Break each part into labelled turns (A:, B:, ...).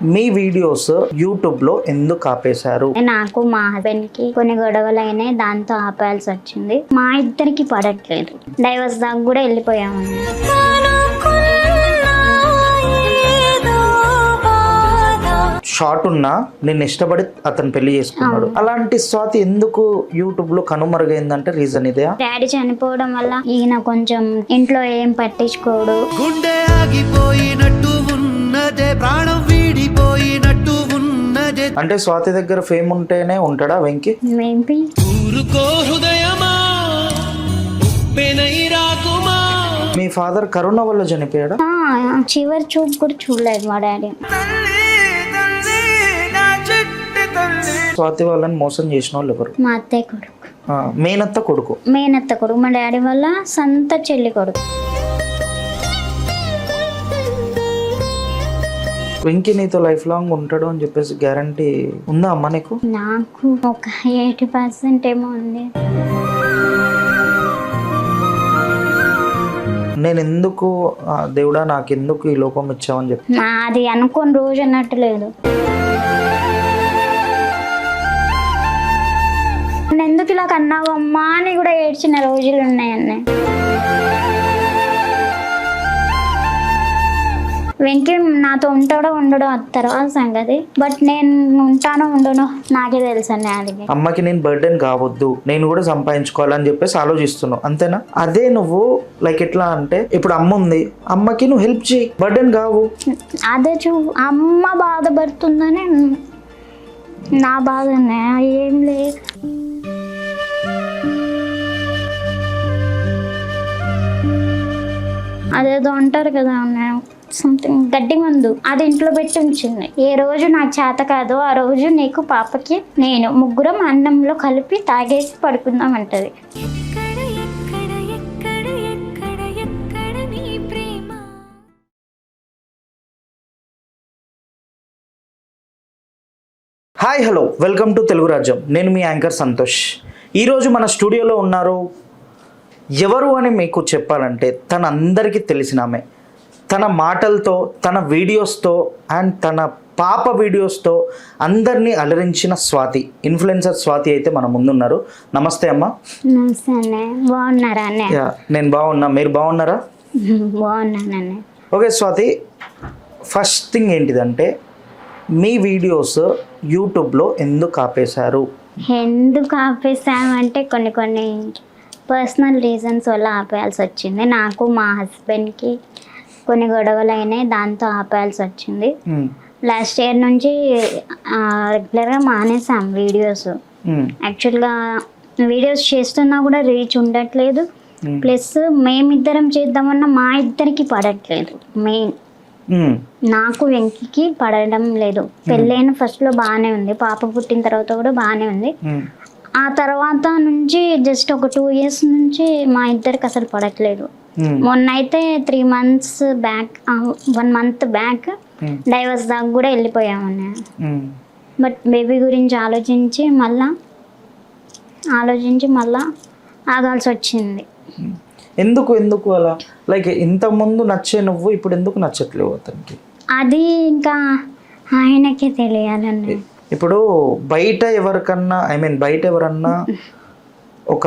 A: మీ videos YouTube లో ఎందుకు ఆపేశారు?
B: నాకు మా హస్బెండ్ కి కొన్ని గొడవలు అయినాయి, దాంతో ఆపేయాల్సి వచ్చింది. మా ఇద్దరికి పడట్లేదు, డైవర్స్ దాకా కూడా వెళ్ళిపోయాము.
A: షార్ట్ ఉన్నా నేను ఇష్టపడి అతను పెళ్లి చేసుకున్నాడు. అలాంటి స్వాతి ఎందుకు యూట్యూబ్ లో కనుమరుగైందంటే రీజన్ ఇదే.
B: డాడీ చనిపోవడం వల్ల ఈయన కొంచెం ఇంట్లో ఏం పట్టించుకోడు.
C: గుండె ఆగిపోయినట్టు ఉన్నదే, ప్రాణం వీడిపోయినట్టు ఉన్నదే.
A: అంటే స్వాతి దగ్గర ఫేమ్ ఉంటేనే ఉంటాడా వెంకీ?
B: మేబీ.
C: ఊరుకో హృదయమా, ఉప్పెనై రాకుమా.
A: మీ ఫాదర్ కరోనా వల్ల చనిపోయాడా?
B: చివరి చూపు కూడా చూడలేదు మా డాడీ.
A: స్వాతి వాళ్ళని మోసం చేసిన వాళ్ళు ఎవరు?
B: మా అత్తయ్య కొడుకు.
A: మేనత్త కొడుకు.
B: మేనత్త కొడుకు మా డాడీ వల్ల సొంత చెల్లి కొడుకు.
A: వెంకీ నీతో లైఫ్ లాంగ్ ఉంటాడు అని చెప్పేసి గ్యారంటీ ఉందా అమ్మ నీకు?
B: నాకు ఒక 80% ఏమో ఉంది.
A: నేను ఎందుకు దేవుడా నాకెందుకు ఈ లోకం ఇచ్చావని చెప్పి
B: అది అనుకోని రోజు అన్నట్టు లేదు. ఎందుకు ఇలా కన్నావమ్మా అని కూడా ఏడ్చిన రోజులు ఉన్నాయన్న. వెంకీ నాతో ఉంటాడో ఉండడో తర్వాత సంగతి, బట్ నేను ఉంటానో ఉండనో నాకే తెలుసు అన్న. అది
A: అమ్మకి నేను బర్డెన్ కావద్దు, నేను కూడా సంపాదించుకోవాలని చెప్పేసి ఆలోచిస్తున్నావు అంతేనా? అదే నువ్వు లైక్ ఎట్లా అంటే ఇప్పుడు అమ్మ ఉంది, అమ్మకి నువ్వు హెల్ప్ చేయి, బర్డెన్ కావు.
B: అదే అమ్మ బాధపడుతుందని నా బాధ ఏం లేదు. అదేదో అంటారు కదా సంథింగ్ గడ్డి మందు, అది ఇంట్లో పెట్టి ఉంచింది. ఏ రోజు నాకు చేత కాదో ఆ రోజు నీకు పాపకి నేను ముగ్గురం అన్నంలో కలిపి తాగేసి పడుకుందాం అంటది.
A: Hi hello, welcome to Telugu రాజ్యం. నేను మీ యాంకర్ సంతోష్. ఈరోజు మన స్టూడియోలో ఉన్నారు. ఎవరు అని మీకు చెప్పాలంటే తన అందరికీ తెలిసిన ఆమె. తన మాటలతో, తన వీడియోస్తో అండ్ తన పాప వీడియోస్తో అందరినీ అలరించిన స్వాతి, ఇన్ఫ్లుయెన్సర్ స్వాతి అయితే మన ముందున్నారు. నమస్తే అమ్మ.
B: నమస్తే అన్న, బాగున్నారా అన్న?
A: నేను బాగున్నా, మీరు బాగున్నారా?
B: బాగున్నానన్న.
A: ఓకే స్వాతి, ఫస్ట్ థింగ్ ఏంటిదంటే మీ వీడియోస్ యూట్యూబ్లో ఎందుకు ఆపేశారు?
B: ఎందుకు ఆపేసామంటే కొన్ని పర్సనల్ రీజన్స్ వల్ల ఆపేయాల్సి వచ్చింది. నాకు మా హస్బెండ్కి కొన్ని గొడవలు అయినాయి, దాంతో ఆపేయాల్సి వచ్చింది. లాస్ట్ ఇయర్ నుంచి రెగ్యులర్గా మానేసాం వీడియోస్. యాక్చువల్గా వీడియోస్ చేస్తున్నా కూడా రీచ్ ఉండట్లేదు, ప్లస్ మేమిద్దరం చేద్దామన్నా మా ఇద్దరికి పడట్లేదు. మెయిన్ నాకు వెంకికి పడడం లేదు. పెళ్ళైన ఫస్ట్లో బాగానే ఉంది, పాప పుట్టిన తర్వాత కూడా బాగానే ఉంది. ఆ తర్వాత నుంచి జస్ట్ ఒక 2 years నుంచి మా ఇద్దరికి అసలు పడట్లేదు. మొన్న అయితే 3 months back, 1 month back divorce దాకా కూడా వెళ్ళిపోయాము. బట్ బేబీ గురించి ఆలోచించి మళ్ళా ఆగాల్సి వచ్చింది.
A: ఎందుకు అలా? లైక్ ఇంతకుముందు నచ్చే నువ్వు ఇప్పుడు ఎందుకు నచ్చట్లేవు అతనికి?
B: అది ఇంకా ఆయనకే తెలియాలండి.
A: ఇప్పుడు బయట ఎవరన్నా ఒక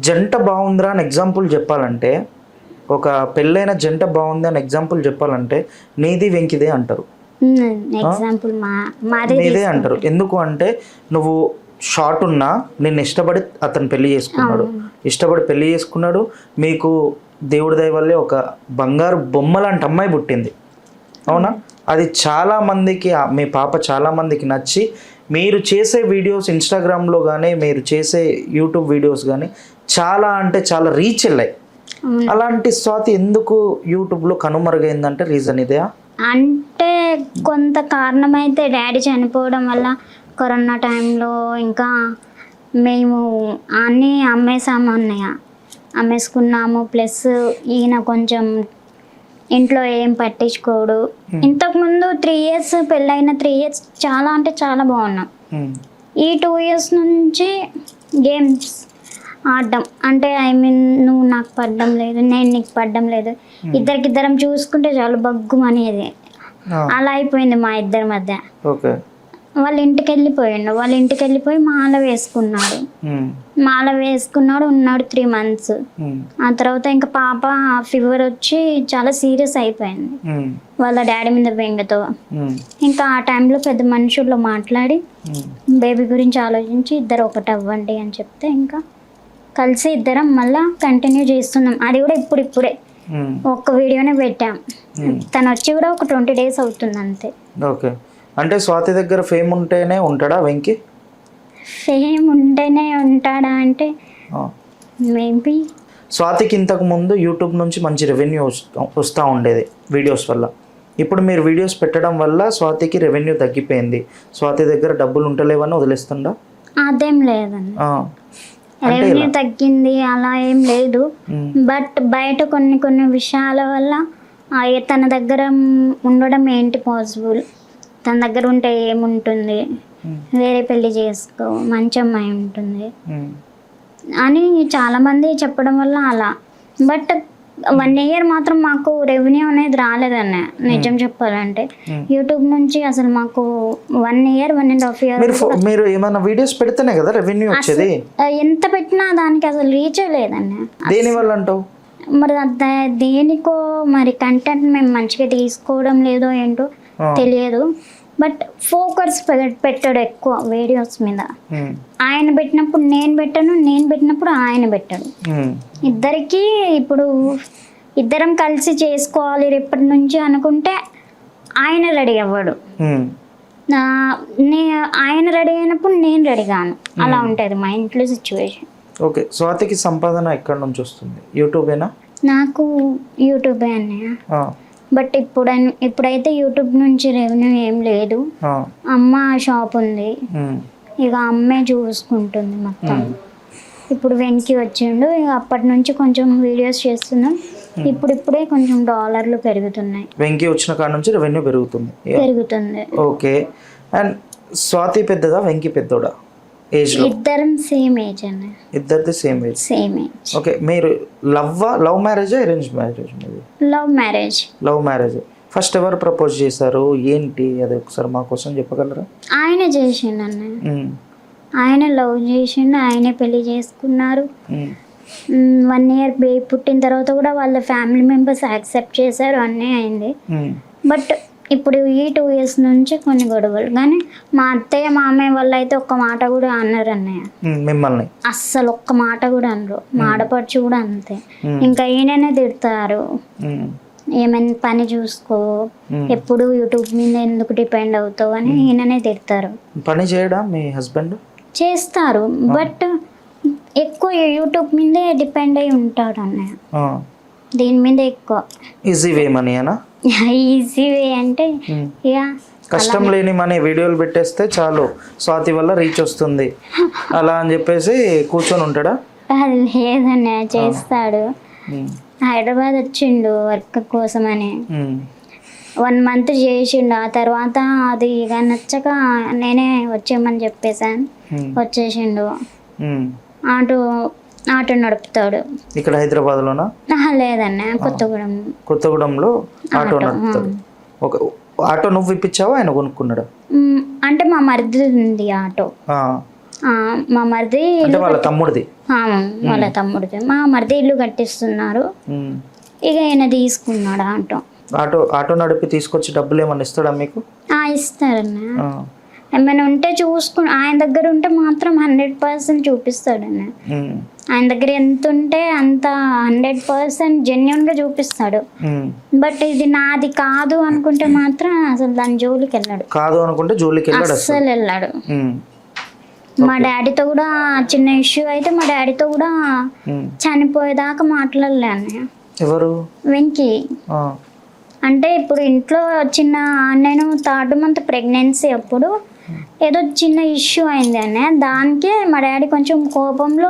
A: జంట బాగుందిరా అని ఎగ్జాంపుల్ చెప్పాలంటే, ఒక పెళ్ళైన జంట బాగుంది అని ఎగ్జాంపుల్ చెప్పాలంటే నీది వెంకిదే అంటారు.
B: ఎగ్జాంపుల్
A: నీదే అంటారు. ఎందుకు అంటే నువ్వు షార్ట్ ఉన్నా నేను ఇష్టపడి అతను పెళ్లి చేసుకున్నాడు. మీకు దేవుడి దయ వల్లే ఒక బంగారు బొమ్మ లాంటి అమ్మాయి పుట్టింది, అవునా? అది చాలామందికి, మీ పాప చాలామందికి నచ్చి మీరు చేసే వీడియోస్ ఇన్స్టాగ్రామ్లో కానీ మీరు చేసే యూట్యూబ్ వీడియోస్ కానీ చాలా అంటే చాలా రీచ్ వెళ్ళాయి. అలాంటి స్వాతి ఎందుకు యూట్యూబ్లో కనుమరుగైందంటే రీజన్ ఇదే.
B: అంటే కొంత కారణం అయితే డాడీ చనిపోవడం వల్ల, కరోనా టైంలో ఇంకా మేము అన్నీ అమ్మేసుకున్నాము. ప్లస్ ఈయన కొంచెం ఇంట్లో ఏం పట్టించుకోడు. ఇంతకుముందు 3 years పెళ్ళైన 3 years చాలా అంటే చాలా బాగున్నాం. ఈ 2 years నుంచి గేమ్స్ ఆడడం, అంటే నువ్వు నాకు పడడం లేదు, నేను నీకు పడడం లేదు, ఇద్దరికిద్దరం చూసుకుంటే చాలు బగ్గుమనేది. అలా అయిపోయింది మా ఇద్దరి మధ్య.
A: ఓకే.
B: వాళ్ళ ఇంటికి వెళ్ళిపోయి మాల వేసుకున్నాడు. ఉన్నాడు 3 months. ఆ తర్వాత ఇంకా పాప ఫీవర్ వచ్చి చాలా సీరియస్ అయిపోయింది వాళ్ళ డాడీ మీద బెంగతో. ఇంకా ఆ టైంలో పెద్ద మనుషుల్లో మాట్లాడి బేబీ గురించి ఆలోచించి ఇద్దరు ఒకటి అవ్వండి అని చెప్తే ఇంకా కలిసి ఇద్దరం మళ్ళా కంటిన్యూ చేస్తున్నాం. అది కూడా ఇప్పుడే ఒక్క వీడియోనే పెట్టాం. తను వచ్చి కూడా ఒక 20 days అవుతుంది అంతే.
A: ఓకే. అంటే స్వాతి దగ్గర ఫేమ్ ఉంటేనే ఉంటాడా వెంకీ?
B: ఫేమ్ ఉంటేనే ఉంటాడా అంటే మేబీ.
A: స్వాతికి ఇంతకు ముందు యూట్యూబ్ నుంచి మంచి రెవెన్యూ వస్తూ ఉండేది వీడియోస్ వల్ల. ఇప్పుడు మీరు వీడియోస్ పెట్టడం వల్ల స్వాతికి రెవెన్యూ తగ్గిపోయింది. స్వాతి దగ్గర డబ్బులు ఉంటలేవని వదిలేస్తుందా?
B: అదేం లేదండి, రెవెన్యూ తగ్గింది అలా ఏం లేదు. బట్ బయట కొన్ని విషయాల వల్ల తన దగ్గర ఉండడం ఏంటి పాసిబుల్, తన దగ్గర ఉంటే ఏముంటుంది, వేరే పెళ్లి చేసుకో మంచి అమ్మాయి ఉంటుంది అని చాలామంది చెప్పడం వల్ల అలా. బట్ 1 year మాత్రం మాకు రెవెన్యూ అనేది రాలేదన్న నిజం చెప్పాలంటే. యూట్యూబ్ నుంచి అసలు మాకు 1 year 1.5 year
A: మీరు ఏమైనా వీడియోస్ పెడితేనే కదా రెవెన్యూ వచ్చేది.
B: ఎంత పెట్టినా దానికి అసలు రీచ్ లేదన్న.
A: దేని వల్ల అంటావు?
B: మరి దేనికో మరి కంటెంట్ మేము మంచిగా తీసుకోవడం లేదో ఏంటో తెలియదు. బట్ ఫోకస్ పెట్టాడు ఎక్కువ వీడియోస్ మీద. ఆయన పెట్టినప్పుడు నేను పెట్టాను, నేను పెట్టినప్పుడు ఆయన పెట్టాడు. ఇద్దరికి ఇప్పుడు ఇద్దరం కలిసి చేసుకోవాలి రేపటి నుంచి అనుకుంటే ఆయన రెడీ అవ్వడు, ఆయన రెడీ అయినప్పుడు నేను రెడీ కాను. అలా ఉంటుంది మా ఇంట్లో సిచ్యువేషన్.
A: ఓకే. స్వాతికి సంపాదన ఎక్కడి నుంచి వస్తుంది? యూట్యూబేనా?
B: నాకు యూట్యూబే అన్నయ్య. బట్ ఇప్పుడైతే యూట్యూబ్ నుంచి రెవెన్యూ ఏం లేదు. అమ్మ షాప్ ఉంది, ఇక అమ్మే చూసుకుంటుంది మొత్తం. ఇప్పుడు వెంకీ వచ్చిండు, ఇక అప్పటి నుంచి కొంచెం వీడియోస్ చేస్తున్నాం. ఇప్పుడిప్పుడే కొంచెం డాలర్లు పెరుగుతున్నాయి.
A: వెంకీ వచ్చిన కాడ నుంచి రెవెన్యూ పెరుగుతుంది. ఓకే. అండ్ స్వాతి పెద్దదా వెంకీ పెద్దోడా ఏజ్ లో?
B: ఇద్దరం సేమ్ ఏజ్ అన్న.
A: ఇద్దరిది సేమ్ ఏజ్. ఓకే. మీరు love marriage arrange marriage? Love marriage. First ఎవరు ప్రపోజ్ చేశారు ఏంటి అది ఒకసారి మా కోసం చెప్పగలరా?
B: ఆయన చేసిండు అన్న. ఆయన లవ్ చేసిండు, ఆయనే పెళ్లి చేసుకున్నారు. 1 year బేబీ పుట్టిన తర్వాత కూడా వాళ్ళ ఫ్యామిలీ మెంబర్స్ యాక్సెప్ట్ చేశారు, అన్నీ అయింది. బట్ ఇప్పుడు ఈ 2 years నుంచి కొన్ని గొడవలు. కానీ మా అత్తయ్య మామయ్య వాళ్ళు అయితే ఒక్క మాట కూడా అన్నారు అన్నయ్య
A: మిమ్మల్ని,
B: అస్సలు ఒక్క మాట కూడా అనరు. మా ఆడపడుచు కూడా అంతే. ఇంకా ఈయననే తిడతారు, ఏమైనా పని చూసుకో, ఎప్పుడు యూట్యూబ్ మీద ఎందుకు డిపెండ్ అవుతావు అని ఈయననే తిడతారు.
A: పని చేయడా మీ హస్బెండ్?
B: చేస్తారు, బట్ ఎక్కువ యూట్యూబ్ మీదే డిపెండ్ అయి ఉంటాడు అన్నయ్య. దీని మీద ఎక్కువ.
A: ఈజీ వే మనీ అనా?
B: ఈజీ వే అంటే ఇక
A: కష్టం లేని మనీ వీడియోలు పెట్టేస్తే చాలు, స్వాతి వల్ల రీచ్ వస్తుంది అలా అని చెప్పేసి కూర్చొని ఉంటాడా?
B: లేదన్నయ్య, చేస్తాడు. హైదరాబాద్ వచ్చిండు వర్క్ కోసం అని 1 month చేసిండు. ఆ తర్వాత అది ఇక నచ్చక నేనే వచ్చేయమని చెప్పేసాను, వచ్చేసిండు. ఆటో నడుపుతాడు.
A: ఇక్కడ హైదరాబాద్ లోనా?
B: లేదన్న,
A: కొత్తగూడెంలో ఆటో నడుపుతాడు. ఒక ఆటో నువ్వు ఇప్పించావా ఆయన కొనుక్కున్నాడు?
B: అంటే మా మరిది ఉంది ఆటో. మా మరిది
A: వాళ్ళ తమ్ముడిది.
B: మా మరిది ఇల్లు కట్టిస్తున్నారు, ఇక ఆయన తీసుకున్నాడు
A: ఆటో నడిపి తీసుకొచ్చి డబ్బులు ఏమన్నా ఇస్తాడా మీకు?
B: ఇస్తారన్న. ఏమైనా ఉంటే చూసుకుని ఆయన దగ్గర ఉంటే మాత్రం 100% చూపిస్తాడన్న. ఆయన దగ్గర ఎంత ఉంటే అంత 100% జెన్యున్గా చూపిస్తాడు. బట్ ఇది నాది కాదు అనుకుంటే మాత్రం అసలు దాని జోలికి వెళ్ళాడు. అస్సలు వెళ్ళాడు. మా డాడీతో కూడా చిన్న ఇష్యూ అయితే మా డాడీతో కూడా చనిపోయేదాకా మాట్లాడలే అన్నయ్య.
A: ఎవరు?
B: వెంకీ. అంటే ఇప్పుడు ఇంట్లో నేను 3rd month ప్రెగ్నెన్సీ అప్పుడు ఏదో చిన్న ఇష్యూ అయింది అన్నయ్య. దానికే మా డాడీ కొంచెం కోపంలో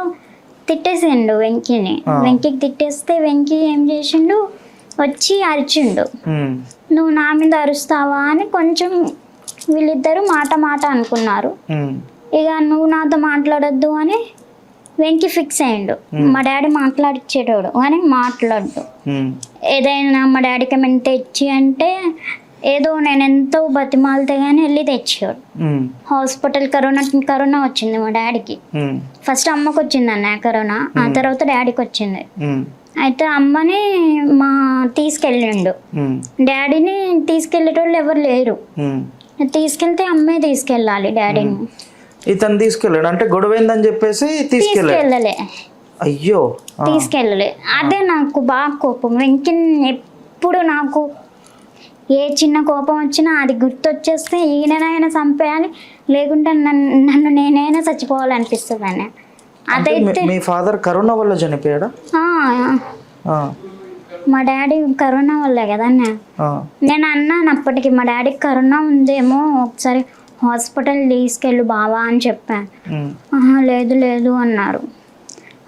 B: తిట్టేసిండు వెంకీని. వెంకీకి తిట్టేస్తే వెంకీ ఏం చేసిండు, వచ్చి అరిచిండు, నువ్వు నా మీద అరుస్తావా అని. కొంచెం వీళ్ళిద్దరు మాట అనుకున్నారు. ఇక నువ్వు నాతో మాట్లాడొద్దు అని వెంకీ ఫిక్స్ అయ్యిండు. మా డాడీ మాట్లాడిచ్చేటోడు కానీ మాట్లాడు. ఏదైనా మా డాడీకి ఏమైనా తెచ్చి అంటే ఏదో నేను ఎంతో బతిమాలితే కానీ వెళ్ళి తెచ్చాడు. హాస్పిటల్ కరోనా వచ్చింది మా డాడీకి. ఫస్ట్ అమ్మకు వచ్చింది అన్న కరోనా, ఆ తర్వాత డాడీకి వచ్చింది. అయితే అమ్మని తీసుకెళ్ళిండు, డాడీని తీసుకెళ్ళేటోళ్ళు ఎవరు లేరు. తీసుకెళ్తే అమ్మే తీసుకెళ్ళాలి డాడీని.
A: ఇతను తీసుకెళ్ళాడు అంటే గొడవైందని చెప్పేసి
B: తీసుకెళ్ళలే.
A: అయ్యో,
B: తీసుకెళ్ళలే. అదే నాకు బాగా కోపం. వెంకిన్ ఎప్పుడు నాకు ఏ చిన్న కోపం వచ్చినా అది గుర్తొచ్చేస్తే ఈయనైనా చంపేయాలి, లేకుంటే నన్ను నేనైనా చచ్చిపోవాలనిపిస్తుంది అని. అదైతే
A: మీ ఫాదర్ కరోనా వల్ల చనిపోయాడా?
B: మా డాడీ కరోనా వల్లే కదా అన్న. నేను అన్నాను అప్పటికి, మా డాడీకి కరోనా ఉందేమో ఒకసారి హాస్పిటల్ తీసుకెళ్ళు బావా అని చెప్పాను. లేదు లేదు అన్నారు.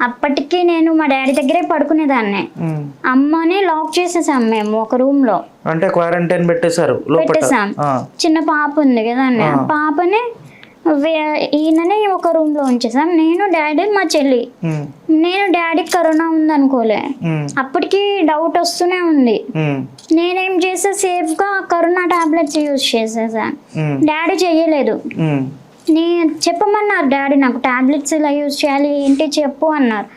B: అప్పటికి నేను మా డాడీ దగ్గరే పడుకునేదాన్ని. అమ్మని లాక్ చేసేసాం మేము ఒక రూమ్ లో.
A: అంటే క్వారంటైన్ పెట్టేసాం.
B: చిన్న పాప ఉంది కదా అన్న, పాపని ఈయనని ఒక రూమ్ లో ఉంచేసాం. నేను డాడీ మా చెల్లి. నేను డాడీకి కరోనా ఉంది అనుకోలే, అప్పటికి డౌట్ వస్తూనే ఉంది. నేనేం చేసా, సేఫ్ గా కరోనా టాబ్లెట్స్ యూజ్ చేసేసాను. డాడీ చెయ్యలేదు. చెప్పమన్నారు డాడీ, నాకు టాబ్లెట్స్ ఇలా యూజ్ చేయాలి ఏంటి చెప్పు అన్నారు.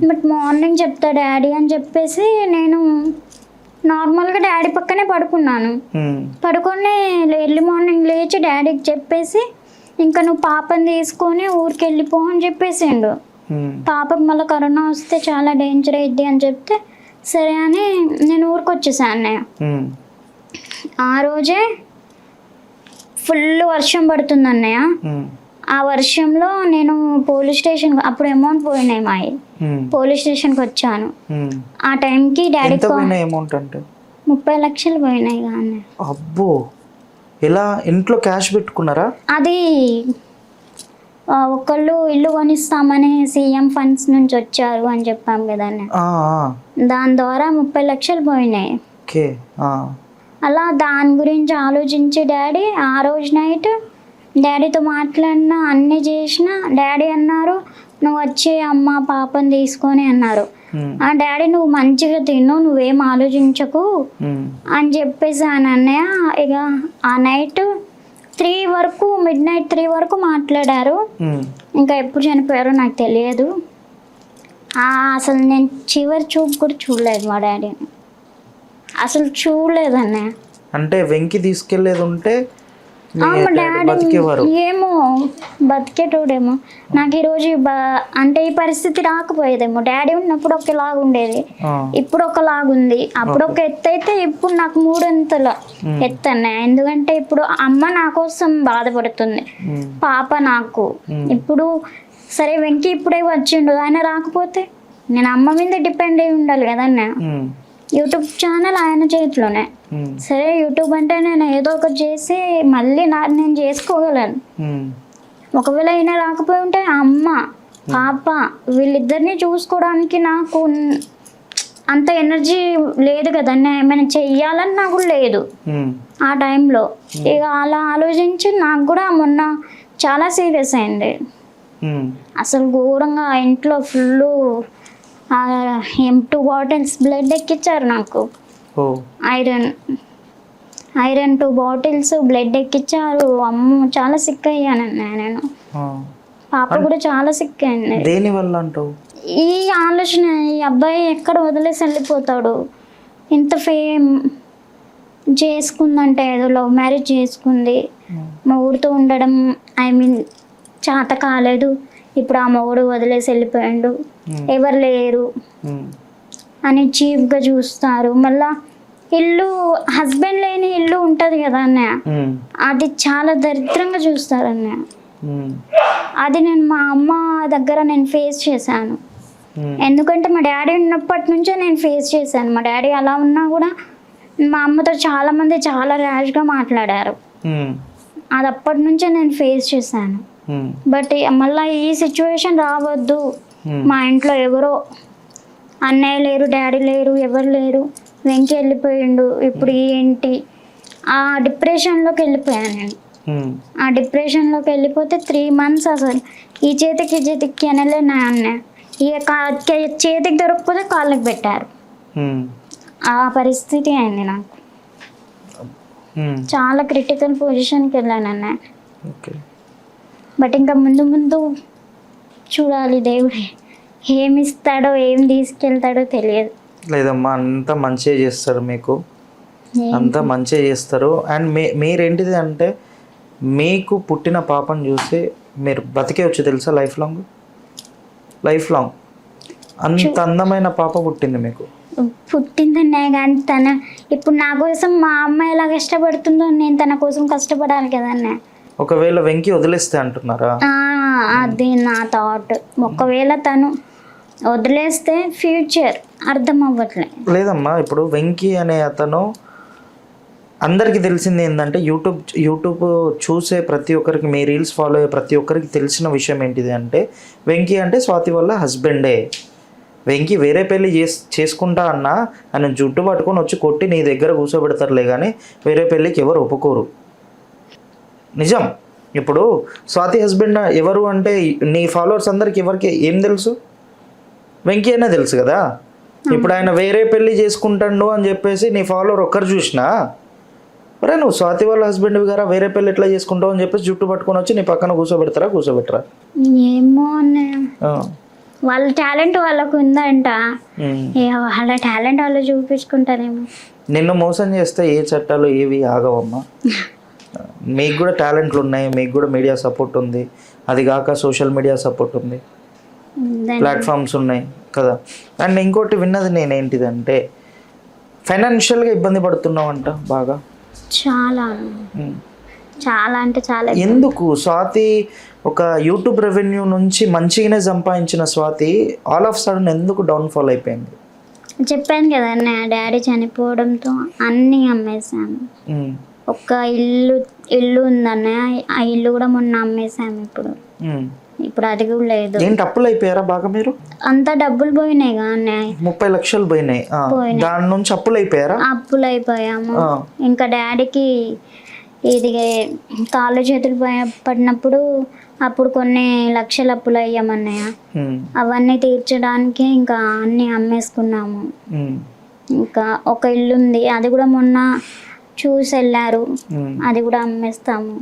B: బట్ మార్నింగ్ చెప్తా డాడీ అని చెప్పేసి నేను నార్మల్గా డాడీ పక్కనే పడుకున్నాను. పడుకొని ఎర్లీ మార్నింగ్ లేచి డాడీకి చెప్పేసి, ఇంకా నువ్వు పాపని తీసుకొని ఊరికి వెళ్ళిపో అని చెప్పేసిండు. పాపకు మళ్ళీ కరోనా వస్తే చాలా డేంజర్ అయింది అని చెప్తే సరే అని నేను ఊరికి వచ్చేసాను అన్నయ్య. ఆ రోజే ఫుల్ వర్షం పడుతుంది అన్నయ్య. ఆ వర్షంలో నేను పోలీస్ స్టేషన్, అప్పుడు అమౌంట్ పోయినాయి మాయి, పోలీస్ స్టేషన్కి వచ్చాను. ఆ టైంకి డాడీ 30 లక్షలు పోయినాయి కానీ.
A: అబ్బో, ఎలా? ఇంట్లో క్యాష్ పెట్టుకున్నారా?
B: అది ఒకళ్ళు ఇల్లు కొనిస్తామని సీఎం ఫండ్స్ నుంచి వచ్చారు అని చెప్పాం కదా అన్న, దాని ద్వారా 30 లక్షలు పోయినాయి. అలా దాని గురించి ఆలోచించి డాడీ ఆ రోజు నైట్ డాడీతో మాట్లాడినా అన్నీ చేసిన. డాడీ అన్నారు, నువ్వు వచ్చి అమ్మ పాపని తీసుకొని అన్నారు. ఆ డాడీ నువ్వు మంచిగా తిను, నువ్వేం ఆలోచించకు అని చెప్పేసి అని అన్నయ్య. ఇక ఆ నైట్ 3 వరకు, మిడ్-నైట్ 3 వరకు మాట్లాడారు. ఇంకా ఎప్పుడు చనిపోయారో నాకు తెలియదు. అసలు నేను చివరి చూపు కూడా చూడలేదు మా డాడీని, అసలు చూడలేదన్న.
A: అంటే వెంకి తీసుకెళ్లేది ఉంటే
B: మా డాడీ ఏమో బతికేటోడేమో. నాకు ఈరోజు అంటే ఈ పరిస్థితి రాకపోయేదేమో. డాడీ ఉన్నప్పుడు ఒకలాగా ఉండేది, ఇప్పుడు ఒకలాగుంది. అప్పుడు ఒక ఎత్తు అయితే ఇప్పుడు నాకు 3 అంతల ఎత్తు అన్నయ్య. ఎందుకంటే ఇప్పుడు అమ్మ నా కోసం బాధపడుతుంది, పాప నాకు. ఇప్పుడు సరే వెంకి ఇప్పుడే వచ్చిండు, ఆయన రాకపోతే నేను అమ్మ మీద డిపెండ్ అయి ఉండాలి కదా అన్నయ్య. యూట్యూబ్ ఛానల్ ఆయన చేతిలోనే. సరే యూట్యూబ్ అంటే నేను ఏదో ఒకటి చేసి మళ్ళీ నేను చేసుకోగలను. ఒకవేళ అయినా రాకపోయి ఉంటే అమ్మ పాప వీళ్ళిద్దరిని చూసుకోవడానికి నాకు అంత ఎనర్జీ లేదు కదా, ఏమైనా చెయ్యాలని నాకు లేదు ఆ టైంలో. ఇక అలా ఆలోచించి నాకు కూడా మొన్న చాలా సీరియస్ అయింది. అసలు ఘోరంగా ఇంట్లో ఫుల్ M2 బాటిల్స్ బ్లడ్ ఎక్కించారు నాకు. ఐరన్ 2 బాటిల్స్ బ్లడ్ ఎక్కించారు. అమ్మో చాలా సిక్ అయ్యానన్న నేను. పాప కూడా చాలా సిక్ అయింది.
A: దేనివల్ల అంటావు?
B: ఈ ఆలోచన, ఈ అబ్బాయి ఎక్కడ వదిలేసి వెళ్ళిపోతాడు, ఇంత ఫేమ్ చేసుకుందంటే, ఏదో లవ్ మ్యారేజ్ చేసుకుంది, మొగుడుతో ఉండడం చేత కాలేదు, ఇప్పుడు ఆ మొగుడు వదిలేసి వెళ్ళిపోయాడు, ఎవరు లేరు అని చీప్గా చూస్తారు. మళ్ళా ఇల్లు, హస్బెండ్ లేని ఇల్లు ఉంటుంది కదా అన్నయ్య, అది చాలా దరిద్రంగా చూస్తారు అన్నయ్య. అది నేను మా అమ్మ దగ్గర నేను ఫేస్ చేశాను. ఎందుకంటే మా డాడీ ఉన్నప్పటి నుంచే నేను ఫేస్ చేశాను. మా డాడీ అలా ఉన్నా కూడా మా అమ్మతో చాలామంది చాలా ర్యాష్గా మాట్లాడారు. అది అప్పటి నుంచే నేను ఫేస్ చేశాను. బట్ మళ్ళీ ఈ సిచ్యువేషన్ రావద్దు, మా ఇంట్లో ఎవరో అన్నయ్య లేరు, డాడీ లేరు, ఎవరు లేరు, వెంకి వెళ్ళిపోయిండు, ఇప్పుడు ఏంటి, ఆ డిప్రెషన్లోకి వెళ్ళిపోయాను నేను. ఆ డిప్రెషన్లోకి వెళ్ళిపోతే 3 months అసలు ఈ చేతికి అనలేనా అన్నయ్య. ఇక చేతికి దొరకకపోతే కాళ్ళకి పెట్టారు. ఆ పరిస్థితి అయింది నాకు. చాలా క్రిటికల్ పొజిషన్కి వెళ్ళాను అన్న.
A: ఓకే.
B: బట్ ఇంకా ముందు ముందు చూడాలి, దేవుడు ఏమి ఇస్తాడో ఏం తీసుకెళ్తాడో తెలియదు.
A: లేదమ్మా, అంతా మంచిగా చేస్తారు మీకు, అంతా మంచిగా చేస్తారు. అండ్ మీరేంటిది అంటే మీకు పుట్టిన పాపను చూసి మీరు బ్రతికేవచ్చు తెలుసా, లైఫ్ లాంగ్ అంత అందమైన పాప పుట్టింది మీకు.
B: పుట్టిందన్నే కానీ తన ఇప్పుడు నా కోసం మా అమ్మ ఎలా కష్టపడుతుందో నేను తన కోసం కష్టపడాలి కదన్నా.
A: ఒకవేళ వెంకి వదిలేస్తే అంటున్నారా?
B: అది నా థాట్. ఒకవేళ తను వదిలేస్తే ఫ్యూచర్ అర్థం అవ్వట్లే.
A: లేదమ్మా, ఇప్పుడు వెంకీ అనే అతను అందరికీ తెలిసింది ఏంటంటే యూట్యూబ్ చూసే ప్రతి ఒక్కరికి, మీ రీల్స్ ఫాలో అయ్యే ప్రతి ఒక్కరికి తెలిసిన విషయం ఏంటిది అంటే వెంకీ అంటే స్వాతి వల్ల హస్బెండే. వెంకీ వేరే పెళ్ళి చేసుకుంటా అన్నా ఆయన జుట్టు పట్టుకొని వచ్చి కొట్టి నీ దగ్గర కూర్చోబెడతారులే కానీ వేరే పెళ్ళికి ఎవరు ఒప్పుకోరు. నిజం. ఇప్పుడు స్వాతి హస్బెండ్ ఎవరు అంటే నీ ఫాలోవర్స్ అందరికి ఎవరికి ఏం తెలుసు? వెంకీ అనే తెలుసు కదా. ఇప్పుడు ఆయన వేరే పెళ్ళి చేసుకుంటాడు అని చెప్పేసి నీ ఫాలోవర్ ఒక్కరు చూసినా, ఒరే నువ్వు స్వాతి వాళ్ళ హస్బెండ్ గారా, వేరే పెళ్ళి ఎట్లా చేసుకుంటావు అని చెప్పేసి జుట్టు పట్టుకొని వచ్చి నీ పక్కన కూర్చోబెట్టరా?
B: ఏమో వాళ్ళ టాలెంట్ వాళ్ళకు ఉందంట, వాళ్ళ టాలెంట్ వాళ్ళు చూపించుకుంటారేమో.
A: నిన్ను మోసం చేస్తే ఏ చట్టాలు ఏవి ఆగవమ్మా. మీకు కూడా టాలెంట్లు ఉన్నాయి, మీకు కూడా మీడియా సపోర్ట్ ఉంది, అది కాక సోషల్ మీడియా సపోర్ట్ ఉంది, ప్లాట్ఫామ్స్ ఉన్నాయి కదా. అండ్ ఇంకోటి విన్నది నేనేంటిదంటే ఫైనాన్షియల్గా ఇబ్బంది పడుతున్నావంట బాగా.
B: చాలా అంటే చాలా.
A: ఎందుకు? స్వాతి ఒక యూట్యూబ్ రెవెన్యూ నుంచి మంచిగానే సంపాదించిన స్వాతి ఆల్ ఆఫ్ సడన్ ఎందుకు డౌన్ఫాల్ అయిపోయింది?
B: చెప్పాను కదా డాడీ చనిపోవడంతో అన్నీ అమ్మేశాను. ఒక ఇల్లు ఉందన్నయ్య, ఆ ఇల్లు కూడా మొన్న అమ్మేశాము. ఇప్పుడు అది కూడా లేదు.
A: ఏంటి అప్పులు అయిపోయారా బాగా మీరు?
B: అంత డబ్బులు పోయినాయి కానీ
A: 30 లక్షలు పోయినాయి. దాని నుంచి అప్పులు అయిపోయారా?
B: అప్పులు అయిపోయాము. ఇంకా డాడీకి ఇది కాళ్ళు చేతులు పడినప్పుడు అప్పుడు కొన్ని లక్షలు అప్పులు అయ్యామన్నయ్య. అవన్నీ తీర్చడానికి ఇంకా అన్నీ అమ్మేసుకున్నాము. ఇంకా ఒక ఇల్లు ఉంది, అది కూడా మొన్న చూసి వెళ్ళారు, అది కూడా అమ్మేస్తాము.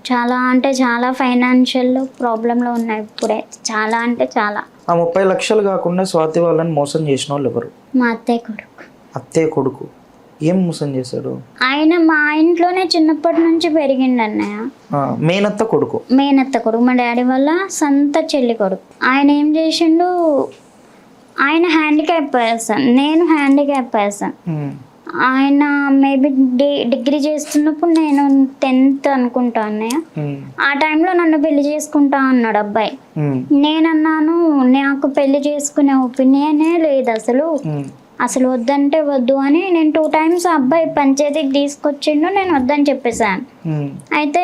B: చాలా అంటే చాలా ఫైనాన్షియల్ ప్రాబ్లంలో ఉన్నాయి ఇప్పుడే, చాలా అంటే చాలా.
A: ఆ 30 లక్షలు కాకుండా స్వాతి వాళ్ళని మోసం చేసిన వాళ్ళు ఎవరు?
B: మా అత్తయ్య కొడుకు.
A: అత్తయ్య కొడుకు ఏం మోసం చేశాడు?
B: ఆయన మా ఇంట్లోనే చిన్నప్పటి నుంచి పెరిగిండు అన్నయ్య.
A: మేనత్త కొడుకు
B: మా డాడీ వాళ్ళ సొంత చెల్లి కొడుకు. ఆయన ఏం చేసిండు, ఆయన హ్యాండిక్యాప్ పర్సన్, నేను హ్యాండిక్యాప్ పర్సన్. ఆయన మేబీ డిగ్రీ చేస్తున్నప్పుడు నేను 10th అనుకుంటా అన్నయ్య. ఆ టైంలో నన్ను పెళ్లి చేసుకుంటా అన్నాడు అబ్బాయి. నేనన్నాను నాకు పెళ్లి చేసుకునే ఒపీనియనే లేదు అసలు వద్దంటే వద్దు అని. నేను 2 times అబ్బాయి పంచాయతీకి తీసుకొచ్చిండు, నేను వద్దని చెప్పేశాను. అయితే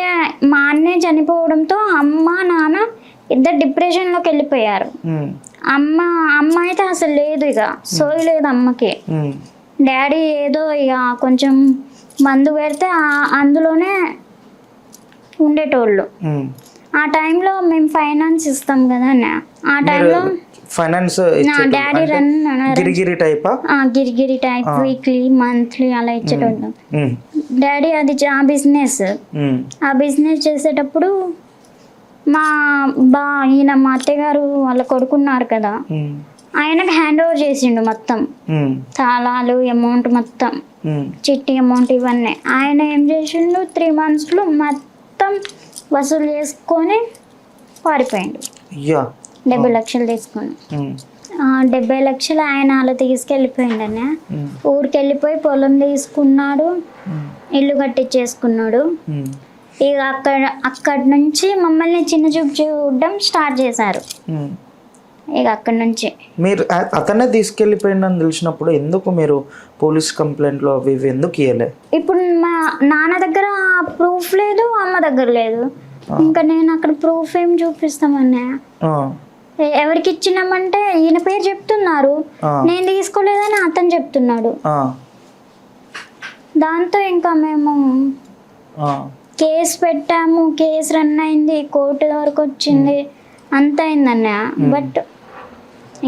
B: మా అన్నయ్య చనిపోవడంతో అమ్మ నాన్న ఇద్దరు డిప్రెషన్లోకి వెళ్ళిపోయారు. అమ్మ అయితే అసలు లేదు, ఇక సోయి లేదు అమ్మకి. డాడీ ఏదో ఇక కొంచెం మందు పెడితే అందులోనే ఉండేటోళ్ళు. ఆ టైంలో మేము ఫైనాన్స్ ఇస్తాం కదా అన్న, ఆ టైంలో
A: ఫైనాన్స్
B: డాడీ
A: గిరిగిరి
B: టైప్ వీక్లీ మంత్లీ అలా ఇచ్చేటోళ్ళం. డాడీ అది ఆ బిజినెస్ చేసేటప్పుడు మా అత్తయ్య గారు వాళ్ళ కొడుకున్నారు కదా, ఆయనకు హ్యాండ్ ఓవర్ చేసిండు మొత్తం, తాళాలు అమౌంట్ మొత్తం, చిట్టి అమౌంట్ ఇవన్నీ. ఆయన ఏం చేసిండు 3 monthsలో మొత్తం వసూలు చేసుకొని పారిపోయిండు. 70 లక్షలు తీసుకొని. 70 లక్షలు ఆయన అలా తీసుకెళ్ళిపోయిండు అన్న. ఊరికి వెళ్ళిపోయి పొలం తీసుకున్నాడు, ఇల్లు కట్టించేసుకున్నాడు. ఇక అక్కడి నుంచి మమ్మల్ని చిన్న చూపు చూడడం స్టార్ట్ చేశారు. ఇక అక్కడి నుంచి
A: మీరు అతనే తీసుకెళ్ళిపోయిందని తెలిసినప్పుడు ఎందుకు మీరు పోలీస్ కంప్లైంట్లో అవి ఎందుకు ఇవ్వలే?
B: ఇప్పుడు మా నాన్న దగ్గర ప్రూఫ్ లేదు, అమ్మ దగ్గర లేదు. ఇంకా నేను అక్కడ ప్రూఫ్ ఏం చూపిస్తామన్నా? ఎవరికి ఇచ్చినామంటే ఈయన పేరు చెప్తున్నారు, నేను తీసుకోలేదని అతను చెప్తున్నాడు. దాంతో ఇంకా మేము కేసు పెట్టాము, కేసు రన్ అయింది, కోర్టు వరకు వచ్చింది, అంత అయిందన్న. బట్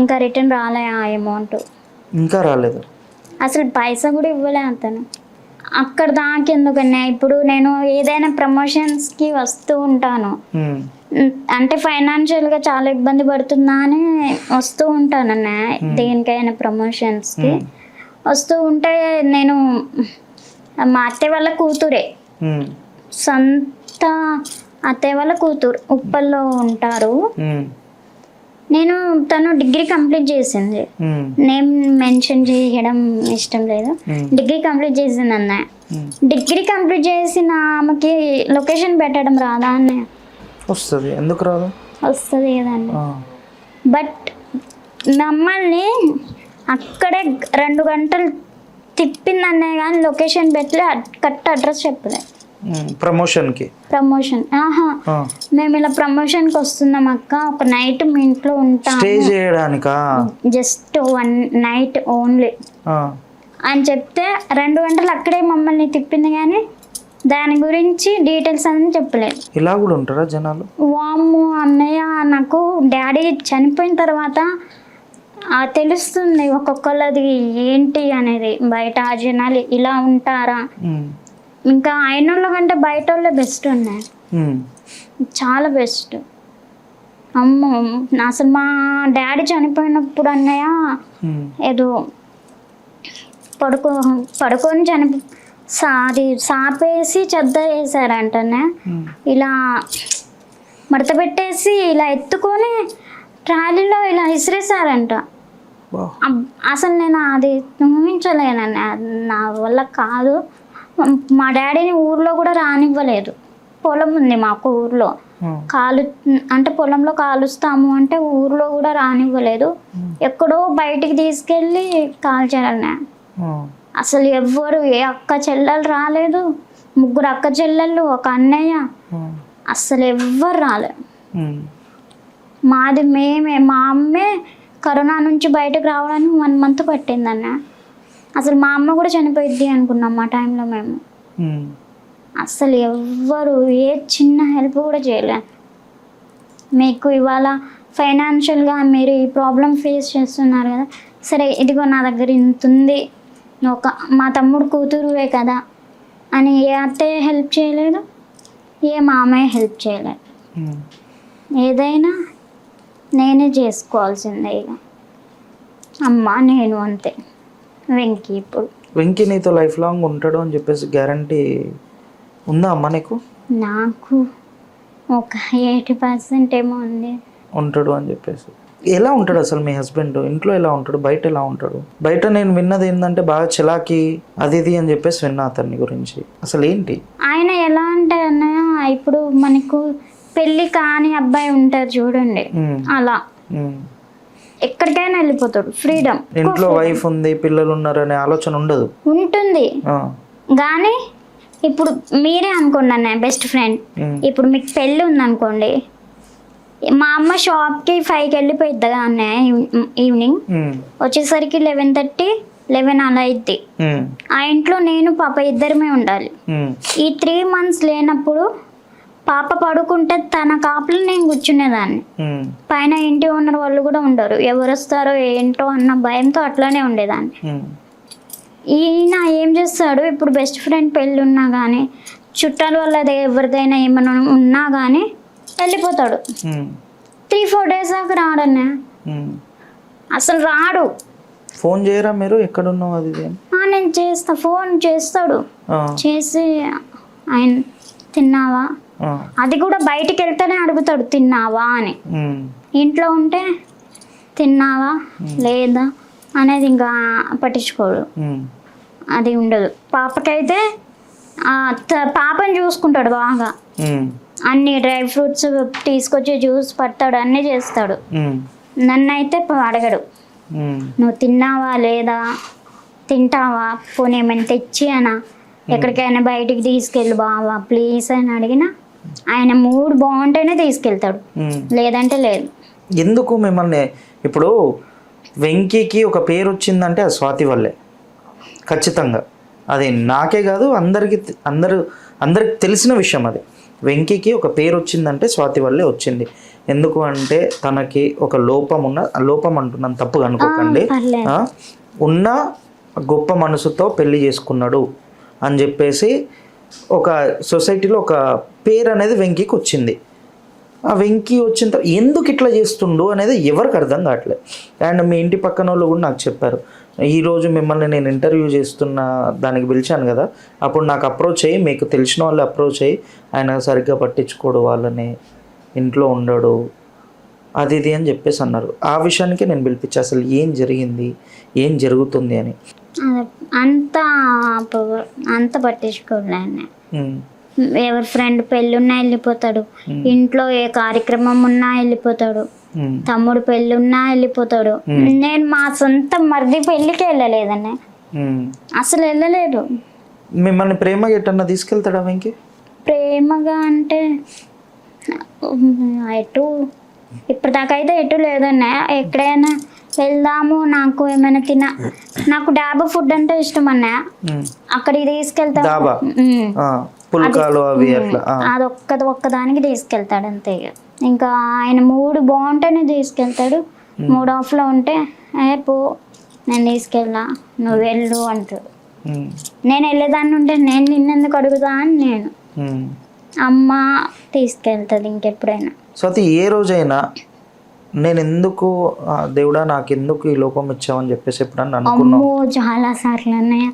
B: ఇంకా రిటర్న్ రాలే ఆ అమౌంట్.
A: ఇంకా రాలేదు,
B: అసలు పైసా కూడా ఇవ్వలే అతను. అక్కడ దాకా ఎందుకన్నా ఇప్పుడు నేను ఏదైనా ప్రమోషన్స్కి వస్తూ ఉంటాను.
A: ఉమ్,
B: అంటే ఫైనాన్షియల్గా చాలా ఇబ్బంది పడుతున్నా అని వస్తూ ఉంటానన్న దేనికైనా ప్రమోషన్స్కి వస్తూ ఉంటే నేను మా అత్తయ్య వాళ్ళ కూతురే,
A: ఉమ్,
B: సొంత అత్తయ్య వాళ్ళ కూతురు ఉప్పల్లో ఉంటారు.
A: ఉమ్,
B: నేను తను డిగ్రీ కంప్లీట్ చేసింది,
A: ఉమ్,
B: నేమ్ మెన్షన్ చేయడం ఇష్టం లేదు. డిగ్రీ కంప్లీట్ చేసింది అన్నయ్య.
A: ఉమ్.
B: డిగ్రీ కంప్లీట్ చేసిన ఆమెకి లొకేషన్ పెట్టడం రాదా అన్నయ్య?
A: వస్తుంది, ఎందుకు రాదు?
B: వస్తుంది కదండి.
A: ఆ,
B: బట్ మమ్మల్ని అక్కడే 2 గంటలు తిప్పింది అన్నయ్య కానీ లొకేషన్ పెట్టలే, కరెక్ట్ అడ్రస్ చెప్పలే.
A: ఉమ్, ప్రమోషన్కి.
B: ప్రమోషన్
A: ఆ,
B: మేము ఇలా ప్రమోషన్కి వస్తున్నాం అక్క, ఒక నైట్ మీ ఇంట్లో ఉంటాం,
A: స్టే చేయడానికా?
B: జస్ట్ 1 నైట్ ఓన్లీ
A: ఆ,
B: అని చెప్తే 2 గంటలు అక్కడే మమ్మల్ని తిప్పింది కానీ దాని గురించి డీటెయిల్స్ అని చెప్పలేదు.
A: ఇలా కూడా ఉంటారా జనాలు?
B: వామ్ము అన్నయ్య, నాకు డాడీ చనిపోయిన తర్వాత తెలుస్తుంది ఒక్కొక్కళ్ళది ఏంటి అనేది. బయట ఆ జనాలు ఇలా ఉంటారా,
A: ఉమ్,
B: ఇంకా అయిన వాళ్ళ కంటే బయట వాళ్ళే బెస్ట్ ఉన్నాయి,
A: ఉమ్,
B: చాలా బెస్ట్. అమ్మో అసలు మా డాడీ చనిపోయినప్పుడు అన్నయ్య
A: ఉమ్,
B: ఏదో పడుకొని అది సాపేసి చెద్ద వేసారంటనే,
A: ఉమ్.
B: ఇలా మడత పెట్టేసి ఇలా ఎత్తుకొని ట్రాలీలో ఇలా విసిరేసారంట.
A: వా.
B: అసలు నేను అది ఊహించలేనండి, అది నా వల్ల కాదు. మా డాడీని ఊర్లో కూడా రానివ్వలేదు. పొలం ఉంది మాకు ఊర్లో, అంటే పొలంలో కాలుస్తాము అంటే ఊర్లో కూడా రానివ్వలేదు. ఎక్కడో బయటికి తీసుకెళ్ళి కాల్చారన్న. అసలు ఎవ్వరు, ఏ అక్క చెల్లెలు రాలేదు, 3 అక్క చెల్లెళ్ళు, ఒక అన్నయ్య, అసలు ఎవ్వరు రాలేదు. మాది మా అమ్మే కరోనా నుంచి బయటకు రావడానికి 1 మంత్ పట్టిందన్న. అసలు మా అమ్మ కూడా చనిపోయిద్ది అనుకున్నాం ఆ టైంలో మేము. అసలు ఎవ్వరు ఏ చిన్న హెల్ప్ కూడా చేయలే. మీకు ఇవాళ ఫైనాన్షియల్గా మీరు ఈ ప్రాబ్లం ఫేస్ చేస్తున్నారు కదా, సరే ఇదిగో నా దగ్గర ఇంత ఉంది, మా తమ్ముడు కూతురువే కదా అని ఏ అత్తయ్య హెల్ప్ చేయలేదు, ఏ మామయ్య హెల్ప్ చేయలేదు. ఏదైనా నేనే చేసుకోవాల్సిందే. ఇక అమ్మ నేను అంతే. వెంకీ ఇప్పుడు
A: వెంకీ నీతో లైఫ్ లాంగ్ ఉంటాడు అని చెప్పేసి గ్యారంటీ ఉందా అమ్మ నీకు?
B: నాకు ఒక 80% ఏమో ఉంది.
A: ఉంటాడు అని చెప్పేసి. ఎలా ఉంటాడు అసలు మీ హస్బెండ్? ఇంట్లో ఎలా ఉంటాడు, బయట ఎలా ఉంటాడు? బయట నేను విన్నది ఏంటంటే బాగా చిలాకి అది ఇది అని చెప్పేసి విన్నా అతన్ని గురించి. అసలు ఏంటి
B: ఆయన ఎలా అంటే అన్నయ్య, ఇప్పుడు మనకు పెళ్ళి కాని అబ్బాయి ఉంటారు చూడండి, అలా ఎక్కడికైనా వెళ్ళిపోతాడు, ఫ్రీడమ్.
A: ఇంట్లో వైఫ్ ఉంది, పిల్లలు ఉన్నారు అనే ఆలోచన ఉండదు.
B: ఉంటుంది కానీ ఇప్పుడు మీరే అనుకోండి అన్నయ్య, బెస్ట్ ఫ్రెండ్, ఇప్పుడు మీకు పెళ్ళి ఉందనుకోండి, మా అమ్మ షాప్కి 5కి వెళ్ళిపోయిద్ది కదా అన్నయ్య, ఈవినింగ్ వచ్చేసరికి 11:30, 11 అలా అయింది. ఆ ఇంట్లో నేను పాప ఇద్దరమే ఉండాలి. ఈ 3 months లేనప్పుడు పాప పడుకుంటే తన కాపులు నేను కూర్చునేదాన్ని. పైన ఇంటి ఓనర్ వాళ్ళు కూడా ఉండరు, ఎవరు వస్తారో ఏంటో అన్న భయంతో అట్లానే ఉండేదాన్ని. ఈయన ఏం చేస్తాడు, ఇప్పుడు బెస్ట్ ఫ్రెండ్ పెళ్ళి ఉన్నా కానీ, చుట్టాల వల్ల ఎవరిదైనా ఏమైనా ఉన్నా కానీ వెళ్ళిపోతాడు. 3-4 days దాకా రాడన్నా, అసలు రాడు.
A: ఫోన్ చేయరా మీరు ఎక్కడున్నావు అది?
B: నేను చేస్తా, ఫోన్ చేస్తాడు, చేసి ఆయన తిన్నావా, అది కూడా బయటికి వెళ్తేనే అడుగుతాడు తిన్నావా అని. ఇంట్లో ఉంటే తిన్నావా లేదా అనేది ఇంకా పట్టించుకోడు, అది ఉండదు. పాపకైతే పాపని చూసుకుంటాడు బాగా, అన్ని డ్రై ఫ్రూట్స్ తీసుకొచ్చి జ్యూస్ పడతాడు, అన్నీ చేస్తాడు. నన్ను అయితే అడగడు, నువ్వు తిన్నావా లేదా, తింటావా, పోనీ ఏమైనా తెచ్చి అనా, ఎక్కడికైనా బయటికి తీసుకెళ్ళు బావా ప్లీజ్ అని అడిగినా ఆయన మూడ్ బాగుంటేనే తీసుకెళ్తాడు, లేదంటే లేదు.
A: ఎందుకు మిమ్మల్ని ఇప్పుడు వెంకీకి ఒక పేరు వచ్చిందంటే అది స్వాతి వల్లే ఖచ్చితంగా. అది నాకే కాదు, అందరికి తెలిసిన విషయం. అది వెంకీకి ఒక పేరు వచ్చిందంటే స్వాతి వల్లే వచ్చింది. ఎందుకు అంటే తనకి ఒక లోపం అంటున్నాను, తప్పుగా అనుకోకండి, ఉన్న గొప్ప మనసుతో పెళ్లి చేసుకున్నాడు. అని చెప్పేసి ఒక సొసైటీలో ఒక పేరు అనేది వెంకీకి వచ్చింది. ఆ వెంకీ వచ్చిన తర్వాత ఎందుకు ఇట్లా చేస్తుండు అనేది ఎవరికి అర్థం కావట్లేదు. అండ్ మీ ఇంటి పక్కన వాళ్ళు కూడా నాకు చెప్పారు, ఈరోజు మిమ్మల్ని నేను ఇంటర్వ్యూ చేస్తున్న దానికి పిలిచాను కదా, అప్పుడు నాకు అప్రోచ్ అయ్యి, మీకు తెలిసిన వాళ్ళు అప్రోచ్ అయ్యి, ఆయన సరిగ్గా పట్టించుకోడు, వాళ్ళని ఇంట్లో ఉండడు, అది ఇది అని చెప్పేసి అన్నారు. ఆ విషయానికి నేను పిలిపించా, అసలు ఏం జరిగింది, ఏం జరుగుతుంది అని.
B: అంత అంత పట్టించుకోలేను. ఎవరి ఫ్రెండ్ పెళ్ళున్నా వెళ్ళిపోతాడు, ఇంట్లో ఏ కార్యక్రమం ఉన్నా వెళ్ళిపోతాడు, తమ్ముడు పెళ్ళున్నా వెళ్ళిపోతాడు. నేను మా సొంత మరిది పెళ్ళికి వెళ్ళలేదన్న, అసలు వెళ్ళలేదు.
A: మిమ్మల్ని ప్రేమగా ఎట్టన్నా తీసుకెళ్తాడా వెంకీ?
B: ప్రేమగా అంటే ఎటు ఇప్పటిదాకైతే ఎటు లేదన్న. ఎక్కడైనా వెళ్దాము, నాకు ఏమైనా నాకు డాబా ఫుడ్ అంటే ఇష్టం అన్న, అక్కడికి తీసుకెళ్తా. ఒక్కదానికి తీసుకెళ్తాడు అంతే. ఇంకా ఆయన మూడు బాగుంటేనే తీసుకెళ్తాడు, మూడు ఆఫ్లో ఉంటే పో నేను తీసుకెళ్ళా, నువ్వు వెళ్ళు అంటాడు. నేను వెళ్ళేదాన్ని ఉంటే నేను నిన్నెందుకు అడుగుదా అని నేను, అమ్మ తీసుకెళ్తుంది ఇంకెప్పుడైనా.
A: సో అది ఏ రోజైనా నేను ఎందుకు దేవుడా నాకు ఎందుకు ఈ లోకం ఇచ్చావని చెప్పేసి ఎప్పుడన్నా అనుకున్నావు?
B: అమ్మో చాలా సార్లు అన్నయ్య.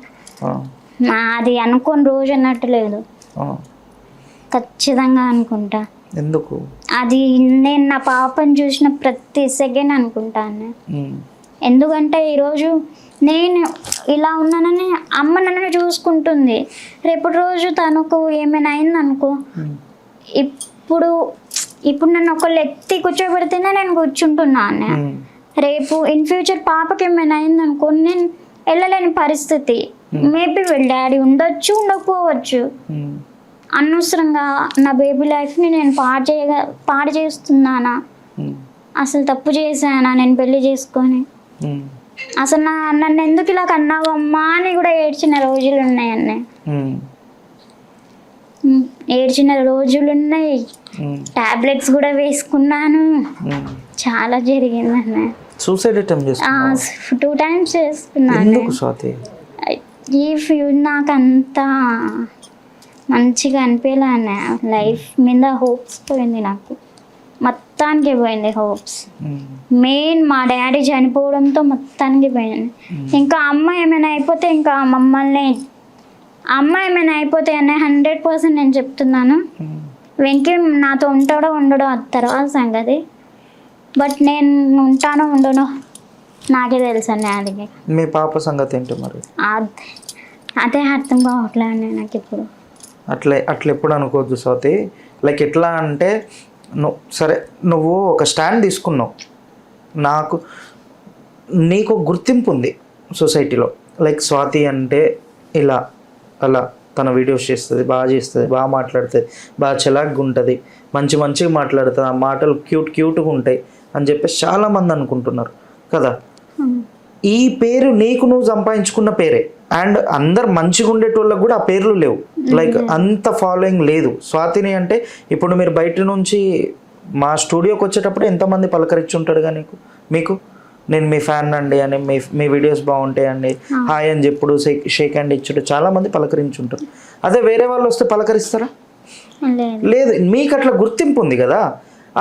B: అది అనుకోని రోజు అన్నట్టు లేదు, ఖచ్చితంగా అనుకుంటా.
A: ఎందుకు?
B: అది నేను నా పాపని చూసిన ప్రతి సెకండ్ అనుకుంటాను. ఎందుకంటే ఈరోజు నేను ఇలా ఉన్నానని అమ్మ నన్ను చూసుకుంటుంది, రేపటి రోజు తనకు ఏమైనా అయిందనుకో, ఇప్పుడు నన్ను ఒకళ్ళు ఎత్తి కూర్చోబెడితేనే నేను కూర్చుంటున్నాను. రేపు ఇన్ ఫ్యూచర్ పాపకి ఏమైనా అయిందనుకో, నేను వెళ్ళలేని పరిస్థితి. మేబీ వీళ్ళ డాడీ ఉండొచ్చు, ఉండకపోవచ్చు. అనవసరంగా నా బేబీ లైఫ్ని నేను పాడు చేస్తున్నానా? అసలు తప్పు చేశానా నేను పెళ్లి చేసుకొని? అసలు నన్ను ఎందుకు ఇలా కన్నావమ్మా అని కూడా ఏడ్చిన రోజులు ఉన్నాయన్నీ, ఏడ్చిన రోజులు ఉన్నాయి. టాబ్లెట్స్ కూడా వేసుకున్నాను, చాలా జరిగింది అన్న.
A: సూసైడ్ అటెంప్ట్ చేశాను
B: 2 times చేసుకున్నాను. ఈ ఫ్యూచర్ నాకు అంతా మంచిగా అనిపించలే అన్న. లైఫ్ మీద హోప్స్ పోయింది, నాకు మొత్తానికి పోయింది హోప్స్. మెయిన్ మా డాడీ చనిపోవడంతో మొత్తానికి పోయింది. ఇంకా అమ్మ ఏమైనా అయిపోతే, ఇంకా మమ్మల్ని అమ్మ ఏమైనా అయిపోతే అన్న 100% నేను చెప్తున్నాను, వెంకీ నాతో ఉంటాడో ఉండడో అది తర్వాత సంగతి. బట్ నేను ఉంటానో ఉండనో నాకే తెలుసు అన్న. అది
A: మీ పాప సంగతి ఏంటి మరి?
B: అదే అర్థం కావట్లేదు నాకు ఇప్పుడు.
A: అట్లా ఎప్పుడు అనుకోవద్దు స్వాతి. లైక్ ఎట్లా అంటే, నువ్వు ఒక స్టాండ్ తీసుకున్నావు, నీకు గుర్తింపు ఉంది సొసైటీలో. లైక్ స్వాతి అంటే ఇలా అలా తన వీడియోస్ చేస్తుంది, బాగా మాట్లాడుతుంది, బాగా చిలాగ్గా ఉంటుంది, మంచిగా మాట్లాడుతుంది, ఆ మాటలు క్యూట్గా ఉంటాయి అని చెప్పేసి చాలామంది అనుకుంటున్నారు కదా. ఈ పేరు నీకు నువ్వు సంపాదించుకున్న పేరే. అండ్ అందరు మంచిగా ఉండేటోళ్ళకి కూడా ఆ పేర్లు లేవు, లైక్ అంత ఫాలోయింగ్ లేదు. స్వాతిని అంటే ఇప్పుడు మీరు బయట నుంచి మా స్టూడియోకి వచ్చేటప్పుడు ఎంతమంది పలకరించి ఉంటాడుగా మీకు నేను మీ ఫ్యాన్ అండి అని, మీ వీడియోస్ బాగుంటాయండి, హాయ్ అని చెప్పుడు, షేక్ హ్యాండ్ ఇచ్చుడు, చాలామంది పలకరించుంటారు. అదే వేరే వాళ్ళు వస్తే పలకరిస్తారా? లేదు. మీకు అట్లా గుర్తింపు ఉంది కదా,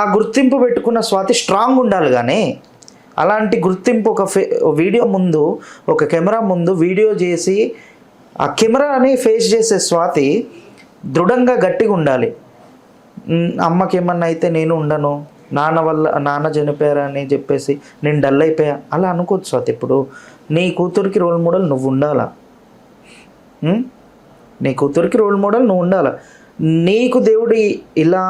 A: ఆ గుర్తింపు పెట్టుకున్న స్వాతి స్ట్రాంగ్ ఉండాలి. కానీ అలాంటి గుర్తింపు ఒక వీడియో ముందు, ఒక కెమెరా ముందు వీడియో చేసి ఆ కెమెరాని ఫేస్ చేసే స్వాతి దృఢంగా గట్టిగా ఉండాలి. అమ్మకి ఏమన్నా అయితే నేను ఉండను, నాన్న చనిపోయారని చెప్పేసి నేను డల్ అయిపోయా అలా అనుకోవచ్చు స్వాతి. ఇప్పుడు నీ కూతురికి రోల్ మోడల్ నువ్వు ఉండాలా, నీ కూతురికి రోల్ మోడల్ నువ్వు ఉండాలా. నీకు దేవుడు ఇలా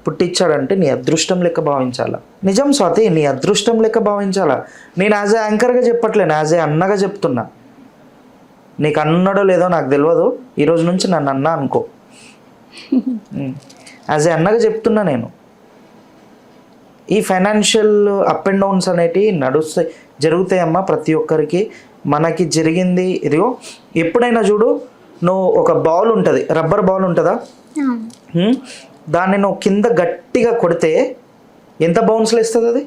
A: పుట్టించాడంటే నీ అదృష్టం లెక్క భావించాలా. నిజం స్వాతి, నీ అదృష్టం లెక్క భావించాలా. నేను యాజ్ ఏ యాంకర్గా చెప్పట్లేను, యాజ్ ఏ అన్నగా చెప్తున్నా. నీకు అన్నాడో లేదో నాకు తెలియదు, ఈరోజు నుంచి నన్ను అన్నా అనుకో. యాజ్ ఏ అన్నగా చెప్తున్నా నేను. ఈ ఫైనాన్షియల్ అప్ అండ్ డౌన్స్ అనేటివి జరుగుతాయమ్మా ప్రతి ఒక్కరికి. మనకి జరిగింది ఇదిగో, ఎప్పుడైనా చూడు, నువ్వు ఒక బాల్ ఉంటుంది, రబ్బర్ బాల్ ఉంటుందా, దాన్ని నువ్వు కింద గట్టిగా కొడితే ఎంత బౌన్స్లో వేస్తుంది అది?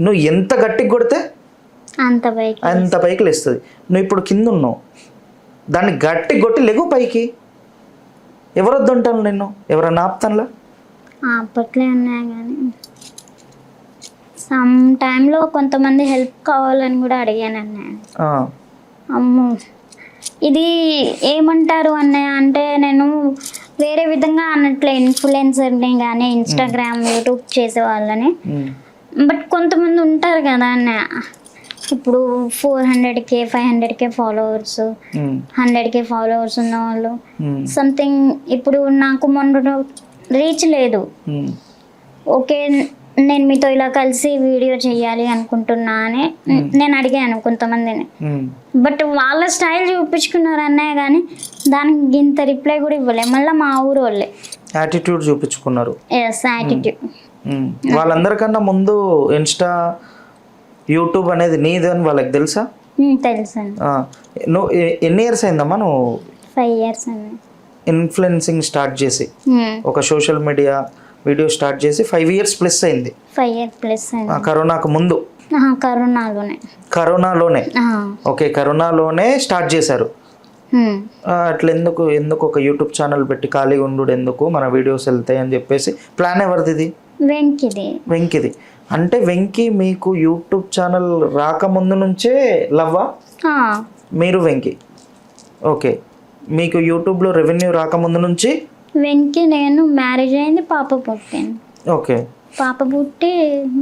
A: నువ్వు ఎంత గట్టిగా కొడితే అంత పైకి లేస్తుంది. నువ్వు ఇప్పుడు కింద ఉన్నావు, దాన్ని గట్టి కొట్టి లెగు పైకి. ఎవరొద్దుంటాను నిన్ను, ఎవరన్నా ఆపుతానులా?
B: అప్పట్లో ఉన్నాయి కానీ సమ్ టైంలో కొంతమంది హెల్ప్ కావాలని కూడా అడిగాను అన్నయ్య. అమ్మో ఇది ఏమంటారు అన్నయ్య అంటే నేను వేరే విధంగా అన్నట్లే ఇన్ఫ్లుయెన్సర్ని కానీ ఇన్స్టాగ్రామ్ యూట్యూబ్ చేసే వాళ్ళని. బట్ కొంతమంది ఉంటారు కదా అన్నయ్య, ఇప్పుడు 400K 500K followers 100K followers ఉన్న వాళ్ళు సంథింగ్. ఇప్పుడు నాకు మొన్న రీచ్ లేదు, ఓకే నేను మీతో ఇలా కలిసి వీడియో చేయాలి అనుకుంటున్నా అని నేను అడిగాను కొంతమందిని. బట్ వాళ్ళ స్టైల్ చూపించుకున్నారు అన్నయ్య కానీ దానికి ఇంత రిప్లై కూడా ఇవ్వలే. మళ్ళీ మా ఊరు వాళ్ళే
A: యాటిట్యూడ్ చూపించుకున్నారు.
B: Yes attitude.
A: వాళ్ళందరికన్నా ముందు ఇన్స్టా యూట్యూబ్ అనేది నీది అని వాళ్ళకి తెలుసా?
B: తెలుసు.
A: నువ్వు ఎన్ని ఇయర్స్ అయిందమ్మా నువ్వు
B: 5 years అండి
A: ఇన్ఫ్లుయెన్సింగ్ స్టార్ట్ చేసి? ఒక సోషల్ మీడియా వీడియో స్టార్ట్ చేసి 5 years ప్లస్ అయింది.
B: 5 years ప్లస్ అయింది.
A: కరోనాకు ముందు? కరోనాలోనే. ఓకే, కరోనాలోనే స్టార్ట్ చేశారు. అట్లా ఎందుకు ఒక యూట్యూబ్ ఛానల్ పెట్టి ఖాళీగా ఉండు ఎందుకు, మన వీడియోస్ వెళ్తాయి అని చెప్పేసి ప్లాన్ ఎవరిది ఇది? వెంకిది. అంటే వెంకీ మీకు యూట్యూబ్ ఛానల్ రాకముందు నుంచే లవ్వా? మీరు వెంకీ ఓకే, మీకు యూట్యూబ్లో రెవెన్యూ రాకముందు నుంచి
B: వెంకీ నేను మ్యారేజ్ అయింది, పాప పుట్టింది.
A: ఓకే,
B: పాప పుట్టి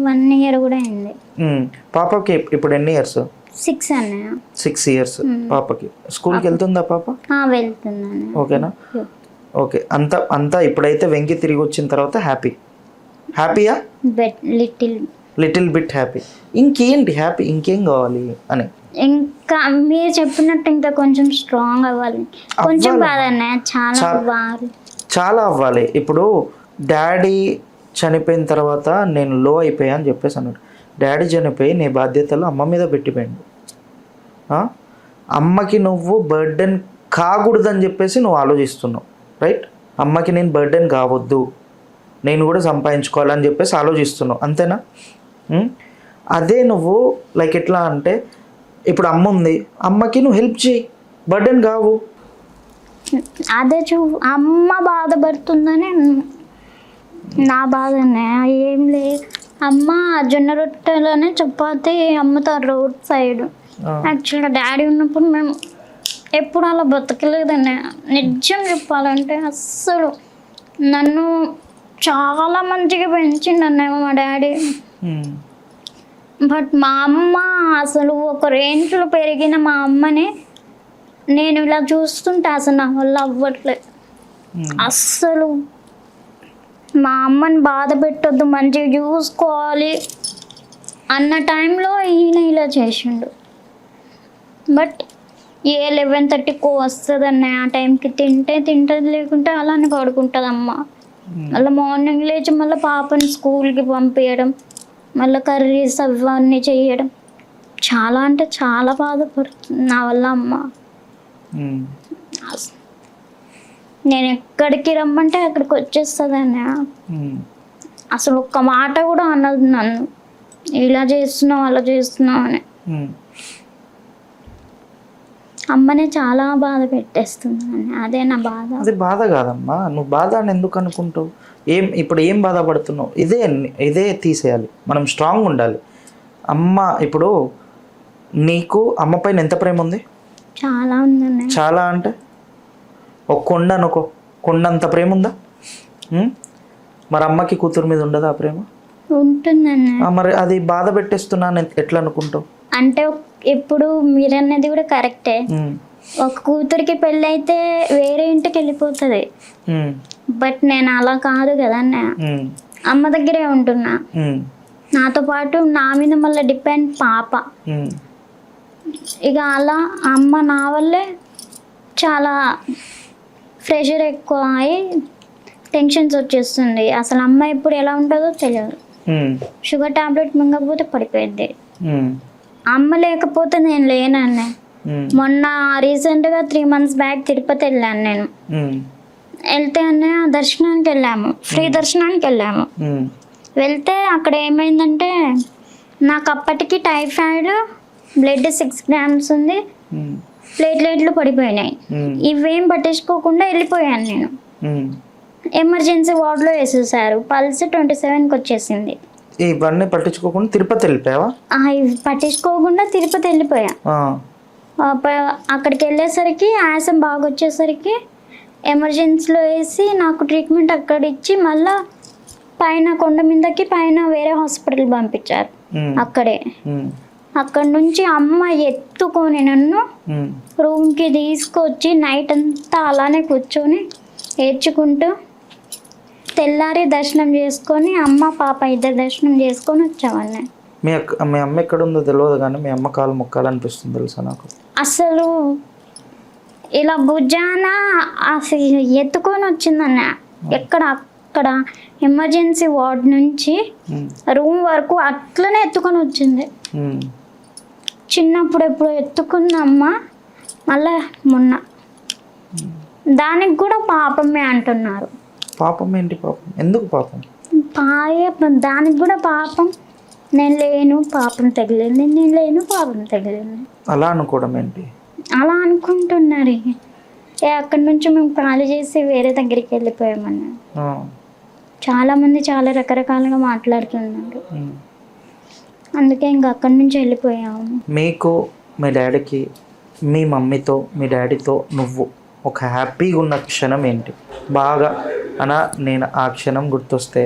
B: 1 year కూడా అయింది.
A: పాపకి ఇప్పుడు ఎన్ని ఇయర్స్?
B: 6 అన్నయ్య.
A: 6 years పాపకి. స్కూల్కి వెళ్తుందా పాప?
B: వెళ్తుందని.
A: ఓకేనా? ఓకే, అంతా ఇప్పుడైతే వెంకీ తిరిగి వచ్చిన తర్వాత హ్యాపీయా? Little bit happy. ఇంకేంటి హ్యాపీ, ఇంకేం కావాలి అని?
B: ఇంకా మీరు చెప్పినట్టు ఇంకా కొంచెం స్ట్రాంగ్ అవ్వాలి. కొంచెం కాదన్న
A: చాలా అవ్వాలి. ఇప్పుడు డాడీ చనిపోయిన తర్వాత నేను లో అయిపోయా అని చెప్పేసి అన్నాడు. డాడీ చనిపోయి నీ బాధ్యతలు అమ్మ మీద పెట్టిపోయిండు. అమ్మకి నువ్వు బర్డెన్ కాకూడదని చెప్పేసి నువ్వు ఆలోచిస్తున్నావు, రైట్? అమ్మకి నేను బర్డెన్ కావద్దు, నేను కూడా సంపాదించుకోవాలని చెప్పేసి ఆలోచిస్తున్నావు, అంతేనా? అదే నువ్వు లైక్ ఎట్లా అంటే ఇప్పుడు అమ్మ ఉంది, అమ్మకి నువ్వు హెల్ప్ చేయి, బర్డెన్ కావు.
B: అదే అమ్మ బాధపడుతుందని నా బాధనే ఏం లేదు. అమ్మ జొన్న రొట్టెలోనే చపాతి అమ్ముతారు రోడ్ సైడ్. యాక్చువల్గా డాడీ ఉన్నప్పుడు మేము ఎప్పుడు అలా బతకలేదండి. నిజం చెప్పాలంటే అస్సలు నన్ను చాలా మంచిగా పెంచిండన్నేమో మా డాడీ. బట్ మా అమ్మ అసలు ఒక రేంజ్లో పెరిగిన మా అమ్మని నేను ఇలా చూస్తుంటే అసలు నా వల్ల అవ్వట్లేదు. అస్సలు మా అమ్మని బాధ పెట్టొద్దు, మంచిగా చూసుకోవాలి అన్న టైంలో ఈయన ఇలా చేసిండు. బట్ 11:30 వస్తుందన్న ఆ టైంకి తింటది, లేకుంటే అలానే పడుకుంటుంది అమ్మ. మళ్ళీ మార్నింగ్ లేచి మళ్ళీ పాపని స్కూల్కి పంపించడం, మళ్ళీ కర్రీస్ అవన్నీ చేయడం, చాలా అంటే చాలా బాధపడుతుంది నా వల్ల అమ్మ. నేను ఎక్కడికి రమ్మంటే అక్కడికి వచ్చేస్తుంది అన్న. అసలు ఒక్క మాట కూడా అన్నది నన్ను, ఇలా చేస్తున్నావు అలా చేస్తున్నావు అని. అమ్మనే చాలా బాధ పెట్టేస్తుంది అని. అదే నా బాధ.
A: అది బాధ కాదమ్మా, నువ్వు బాధ అని ఎందుకు అనుకుంటావు? ఇప్పుడు ఏం బాధపడుతున్నావు? ఇదే తీసేయాలి. మనం స్ట్రాంగ్ ఉండాలి. అమ్మ ఇప్పుడు నీకు అమ్మ పైన ఎంత ప్రేమ ఉంది?
B: చాలా ఉందండి.
A: చాలా అంటే ఒక కొండ అనుకో, కొండంత ప్రేమ ఉందా? మరి అమ్మకి కూతురు మీద ఉండదా ఆ ప్రేమ?
B: ఉంటుందండి.
A: మరి అది బాధ పెట్టేస్తున్నాను ఎట్లా అనుకుంటావు?
B: అంటే ఇప్పుడు మీరన్నది కూడా కరెక్టే. ఒక కూతురికి పెళ్ళి అయితే వేరే ఇంటికి వెళ్ళిపోతుంది. బట్ నేను అలా కాదు కదా అన్న, అమ్మ దగ్గరే ఉంటున్నా. నాతో పాటు నా మీద మళ్ళీ డిపెండ్ పాప. ఇక అలా అమ్మ నా వల్లే చాలా ప్రెషర్ ఎక్కువ అయి టెన్షన్స్ వచ్చేస్తుంది. అసలు అమ్మ ఇప్పుడు ఎలా ఉంటుందో తెలియదు. షుగర్ టాబ్లెట్ మింగకపోతే పడిపోయింది. అమ్మ లేకపోతే నేను లేనన్న. మొన్న రీసెంట్గా 3 months బ్యాక్ తిరుపతి వెళ్ళాను నేను. వెళ్తే అన్నయ్య దర్శనానికి వెళ్ళాము, ఫ్రీ దర్శనానికి వెళ్ళాము. వెళ్తే అక్కడ ఏమైందంటే నాకు అప్పటికి టైఫాయిడ్, బ్లడ్ 6 grams ఉంది, ప్లేట్లెట్లు పడిపోయినాయి. ఇవేం పట్టించుకోకుండా వెళ్ళిపోయాను నేను. ఎమర్జెన్సీ వార్డులో వేసేసారు. పల్స్ 27కి వచ్చేసింది.
A: ఇవన్నీ పట్టించుకోకుండా తిరుపతి వెళ్ళిపోయావా?
B: ఇవి పట్టించుకోకుండా తిరుపతి వెళ్ళిపోయా. అక్కడికి వెళ్ళేసరికి ఆయాసం బాగా వచ్చేసరికి ఎమర్జెన్సీలో వేసి నాకు ట్రీట్మెంట్ అక్కడ ఇచ్చి మళ్ళా పైన కొండ మీదకి పైన వేరే హాస్పిటల్ పంపించారు. అక్కడే అక్కడ నుంచి అమ్మ ఎత్తుకొని నన్ను రూమ్కి తీసుకొచ్చి నైట్ అంతా అలానే కూర్చొని ఏడ్చుకుంటూ తెల్లారి దర్శనం చేసుకొని అమ్మ పాప ఇద్దరు దర్శనం చేసుకొని వచ్చామన్న.
A: మీ అమ్మ ఎక్కడ ఉందో తెలియదు కానీ మీ అమ్మ కాలు మొక్కాలనిపిస్తుంది తెలుసా నాకు.
B: అసలు ఇలా భుజాన అసలు ఎత్తుకొని వచ్చిందన్న. అక్కడ ఎమర్జెన్సీ వార్డ్ నుంచి రూమ్ వరకు అట్లనే ఎత్తుకొని వచ్చింది. చిన్నప్పుడు ఎప్పుడు ఎత్తుకుందమ్మ మళ్ళా మొన్న. దానికి కూడా పాపమే అంటున్నారు.
A: పాపం ఏంటి? పాపం ఎందుకు? పాపం
B: దానికి కూడా పాపం. నేను లేను పాపం తగిలింది, నేను లేను పాపం తగిలింది.
A: అలా అనుకోవడం ఏంటి?
B: అలా అనుకుంటున్నారు. అక్కడి నుంచి మేము ఖాళీ చేసి వేరే దగ్గరికి వెళ్ళిపోయామన్నా. చాలా మంది చాలా రకరకాలుగా మాట్లాడుతున్నారు. అందుకే ఇంకా అక్కడి నుంచి వెళ్ళిపోయాము.
A: మీకు మీ డాడీకి మీ మమ్మీతో మీ డాడీతో నువ్వు ఒక హ్యాపీగా ఉన్న క్షణం ఏంటి? బాగా నేను ఆ క్షణం గుర్తొస్తే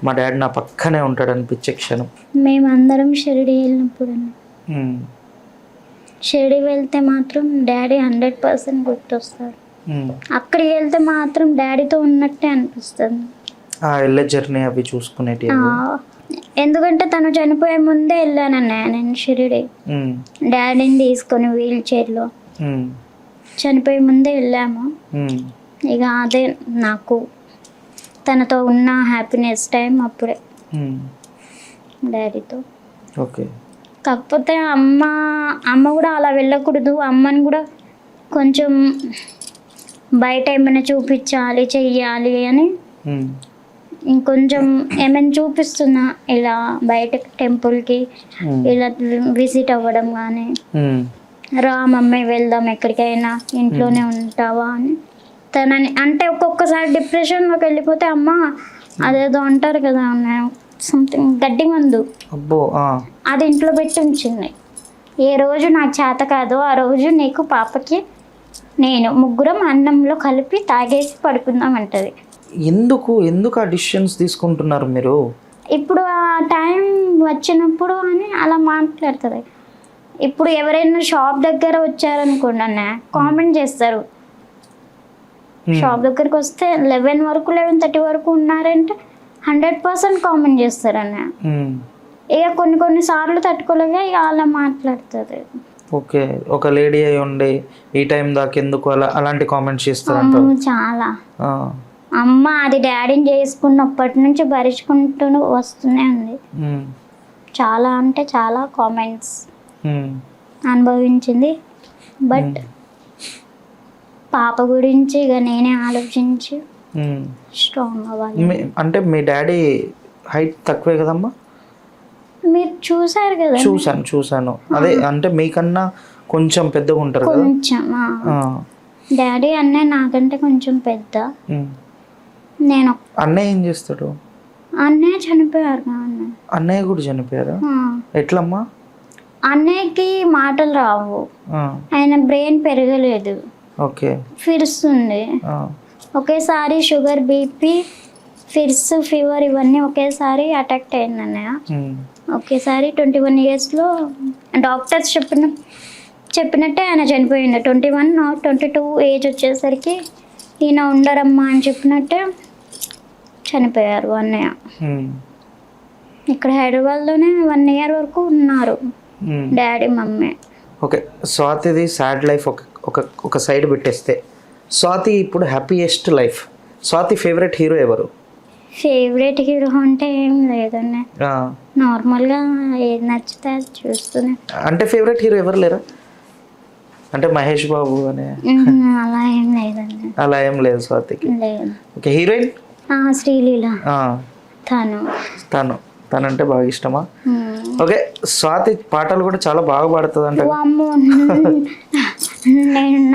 A: మా డాడీ నా పక్కనే ఉంటాడు అనిపించే క్షణం.
B: మేమందరం షిరిడి వెళ్ళినప్పుడు షిరిడి వెళ్తే మాత్రం డాడీ 100% గుర్తొస్తారు. అక్కడికి వెళ్తే మాత్రం డాడీతో ఉన్నట్టే అనిపిస్తుంది.
A: వెళ్ళే జర్నీ అవి చూసుకునేటి.
B: ఎందుకంటే తను చనిపోయే ముందే వెళ్ళానన్నయ్య నేను షిరిడి. డాడీని తీసుకొని వీల్ చైర్లో చనిపోయే ముందే వెళ్ళాము. ఇక అదే నాకు తనతో ఉన్న హ్యాపీనెస్ టైం అప్పుడే డాడీతో.
A: ఓకే.
B: కాకపోతే అమ్మ కూడా అలా వెళ్ళకూడదు, అమ్మని కూడా కొంచెం బయట ఏమైనా చూపించాలి చెయ్యాలి అని ఇంకొంచెం ఏమైనా చూపిస్తున్నా. ఇలా బయట టెంపుల్కి ఇలా విజిట్ అవ్వడం కానీ, రా మమ్మీ వెళ్దాం ఎక్కడికైనా, ఇంట్లోనే ఉంటావా అని తనని అంటే ఒక్కొక్కసారి డిప్రెషన్లోకి వెళ్ళిపోతే అమ్మ అదేదో అంటారు కదా సంథింగ్ గడ్డి మందు, అది ఇంట్లో పెట్టి ఉంచింది. ఏ రోజు నాకు చేత కాదో ఆ రోజు నీకు పాపకి నేను ముగ్గురం అన్నంలో కలిపి తాగేసి పడుకుందాం అంటది.
A: ఎందుకు ఆ డిసిషన్స్ తీసుకుంటున్నారు మీరు?
B: ఇప్పుడు ఆ టైం వచ్చినప్పుడు అని అలా మాట్లాడుతుంది. ఇప్పుడు ఎవరైనా షాప్ దగ్గర వచ్చారనుకోండి అన్న కామెంట్ చేస్తారు. షాప్ దగ్గరికి వస్తే 11 వరకు 11:30 వరకు ఉన్నారంటే 100% కామెంట్ చేస్తారన్న. ఇక కొన్ని సార్లు తట్టుకోలేక ఇక అలా మాట్లాడుతుంది.
A: ఓకే. ఒక లేడీ అయి ఉండి ఈ టైం దాకా ఎందుకు అలాంటి కామెంట్స్ చేస్తారు
B: చాలా. అమ్మ అది డాడీని చేసుకున్నప్పటి నుంచి భరించుకుంటూ వస్తూనే ఉంది. చాలా అంటే చాలా కామెంట్స్ అనుభవించింది. బట్ పాప గురించి ఇక నేనే ఆలోచించి స్ట్రాంగ్ అవ్వాలి.
A: అంటే మీ డాడీ హైట్ తక్కువే కదమ్మా?
B: మీరు చూసారు కదా?
A: చూసాను. అదే అంటే మీకన్నా కొంచెం పెద్దగా ఉంటారు కదా?
B: కొంచెం. డాడీ అన్నయ్య నాకంటే కొంచెం పెద్ద. నేను
A: అన్నయ్య ఏం చేస్తాడు?
B: అన్నయ్య చనిపోయారు.
A: అన్నయ్య కూడా చనిపోయారు? ఎట్లమ్మా?
B: అన్నయ్యకి మాటలు రావు, ఆయన బ్రెయిన్ పెరగలేదు.
A: ఓకే.
B: ఫిర్స్ ఉంది ఒకేసారి, షుగర్ బీపీ ఫిర్స్ ఫీవర్ ఇవన్నీ ఒకేసారి అటాక్ అయింది అన్నయ్య. ఒకేసారి 21 yearsలో డాక్టర్స్ చెప్పినట్టే ఆయన చనిపోయింది. 21 or 22 ఏజ్ వచ్చేసరికి ఈయన ఉండరమ్మా అని చెప్పినట్టే చనిపోయారు అన్నయ్య. ఇక్కడ హైదరాబాద్లోనే 1 year వరకు ఉన్నారు డాడీ మమ్మీ.
A: ఓకే. స్వాతిది సాడ్ లైఫ్ ఒక సైడ్ పెట్టేస్తే స్వాతి ఇప్పుడు happiest life. Swathi favourite hero ఎవరు?
B: ఫేవరెట్ హీరో అంటే ఏం లేదన్న, నార్మల్గా ఏది నచ్చితే అది చూస్తూనే.
A: అంటే ఫేవరెట్ హీరో ఎవరు లేరా? అంటే మహేష్ బాబు అనే
B: అలా ఏం లేదన్న.
A: అలా ఏం లేదు స్వాతికి?
B: లేదు.
A: ఓకే. హీరోయిన్?
B: శ్రీలీల.
A: తనంటే బాగా ఇష్టమా? ఓకే. స్వాతి పాటలు కూడా చాలా బాగా పాడుతుంది అంటే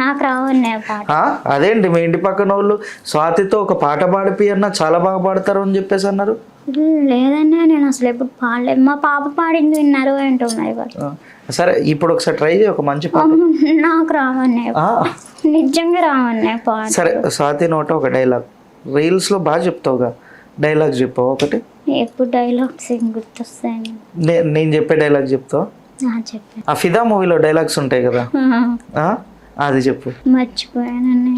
B: నాకు రావన్నే పాట.
A: అదేంటి మీ ఇంటి పక్కన వాళ్ళు స్వాతితో ఒక పాట పాడిపి అన్న చాలా బాగా పాడతారు అని చెప్పేసి అన్నారు.
B: లేదన్నా నేను అసలు ఎప్పుడు పాడలేదు. మా పాప పాడింది విన్నారు ఏంటో మరి వాళ్ళు.
A: సరే ఇప్పుడు ఒకసారి ట్రై చేయి ఒక మంచి పాట.
B: నాకు రావన్నే, నిజంగా రావన్నే పాట.
A: సరే స్వాతి నోట ఒక డైలాగ్, రీల్స్లో బాగా చెప్తావుగా, డైలాగ్ చెప్పావు ఒకటి.
B: ఎప్పుడు డైలాగ్స్ ఏం గుర్తొస్తాయి?
A: నేను చెప్పే డైలాగ్ చెప్తావు.
B: చెప్పాను.
A: ఆ ఫిదా మూవీలో డైలాగ్స్ ఉంటాయి కదా, అది చెప్పు.
B: మర్చిపోయానన్నా.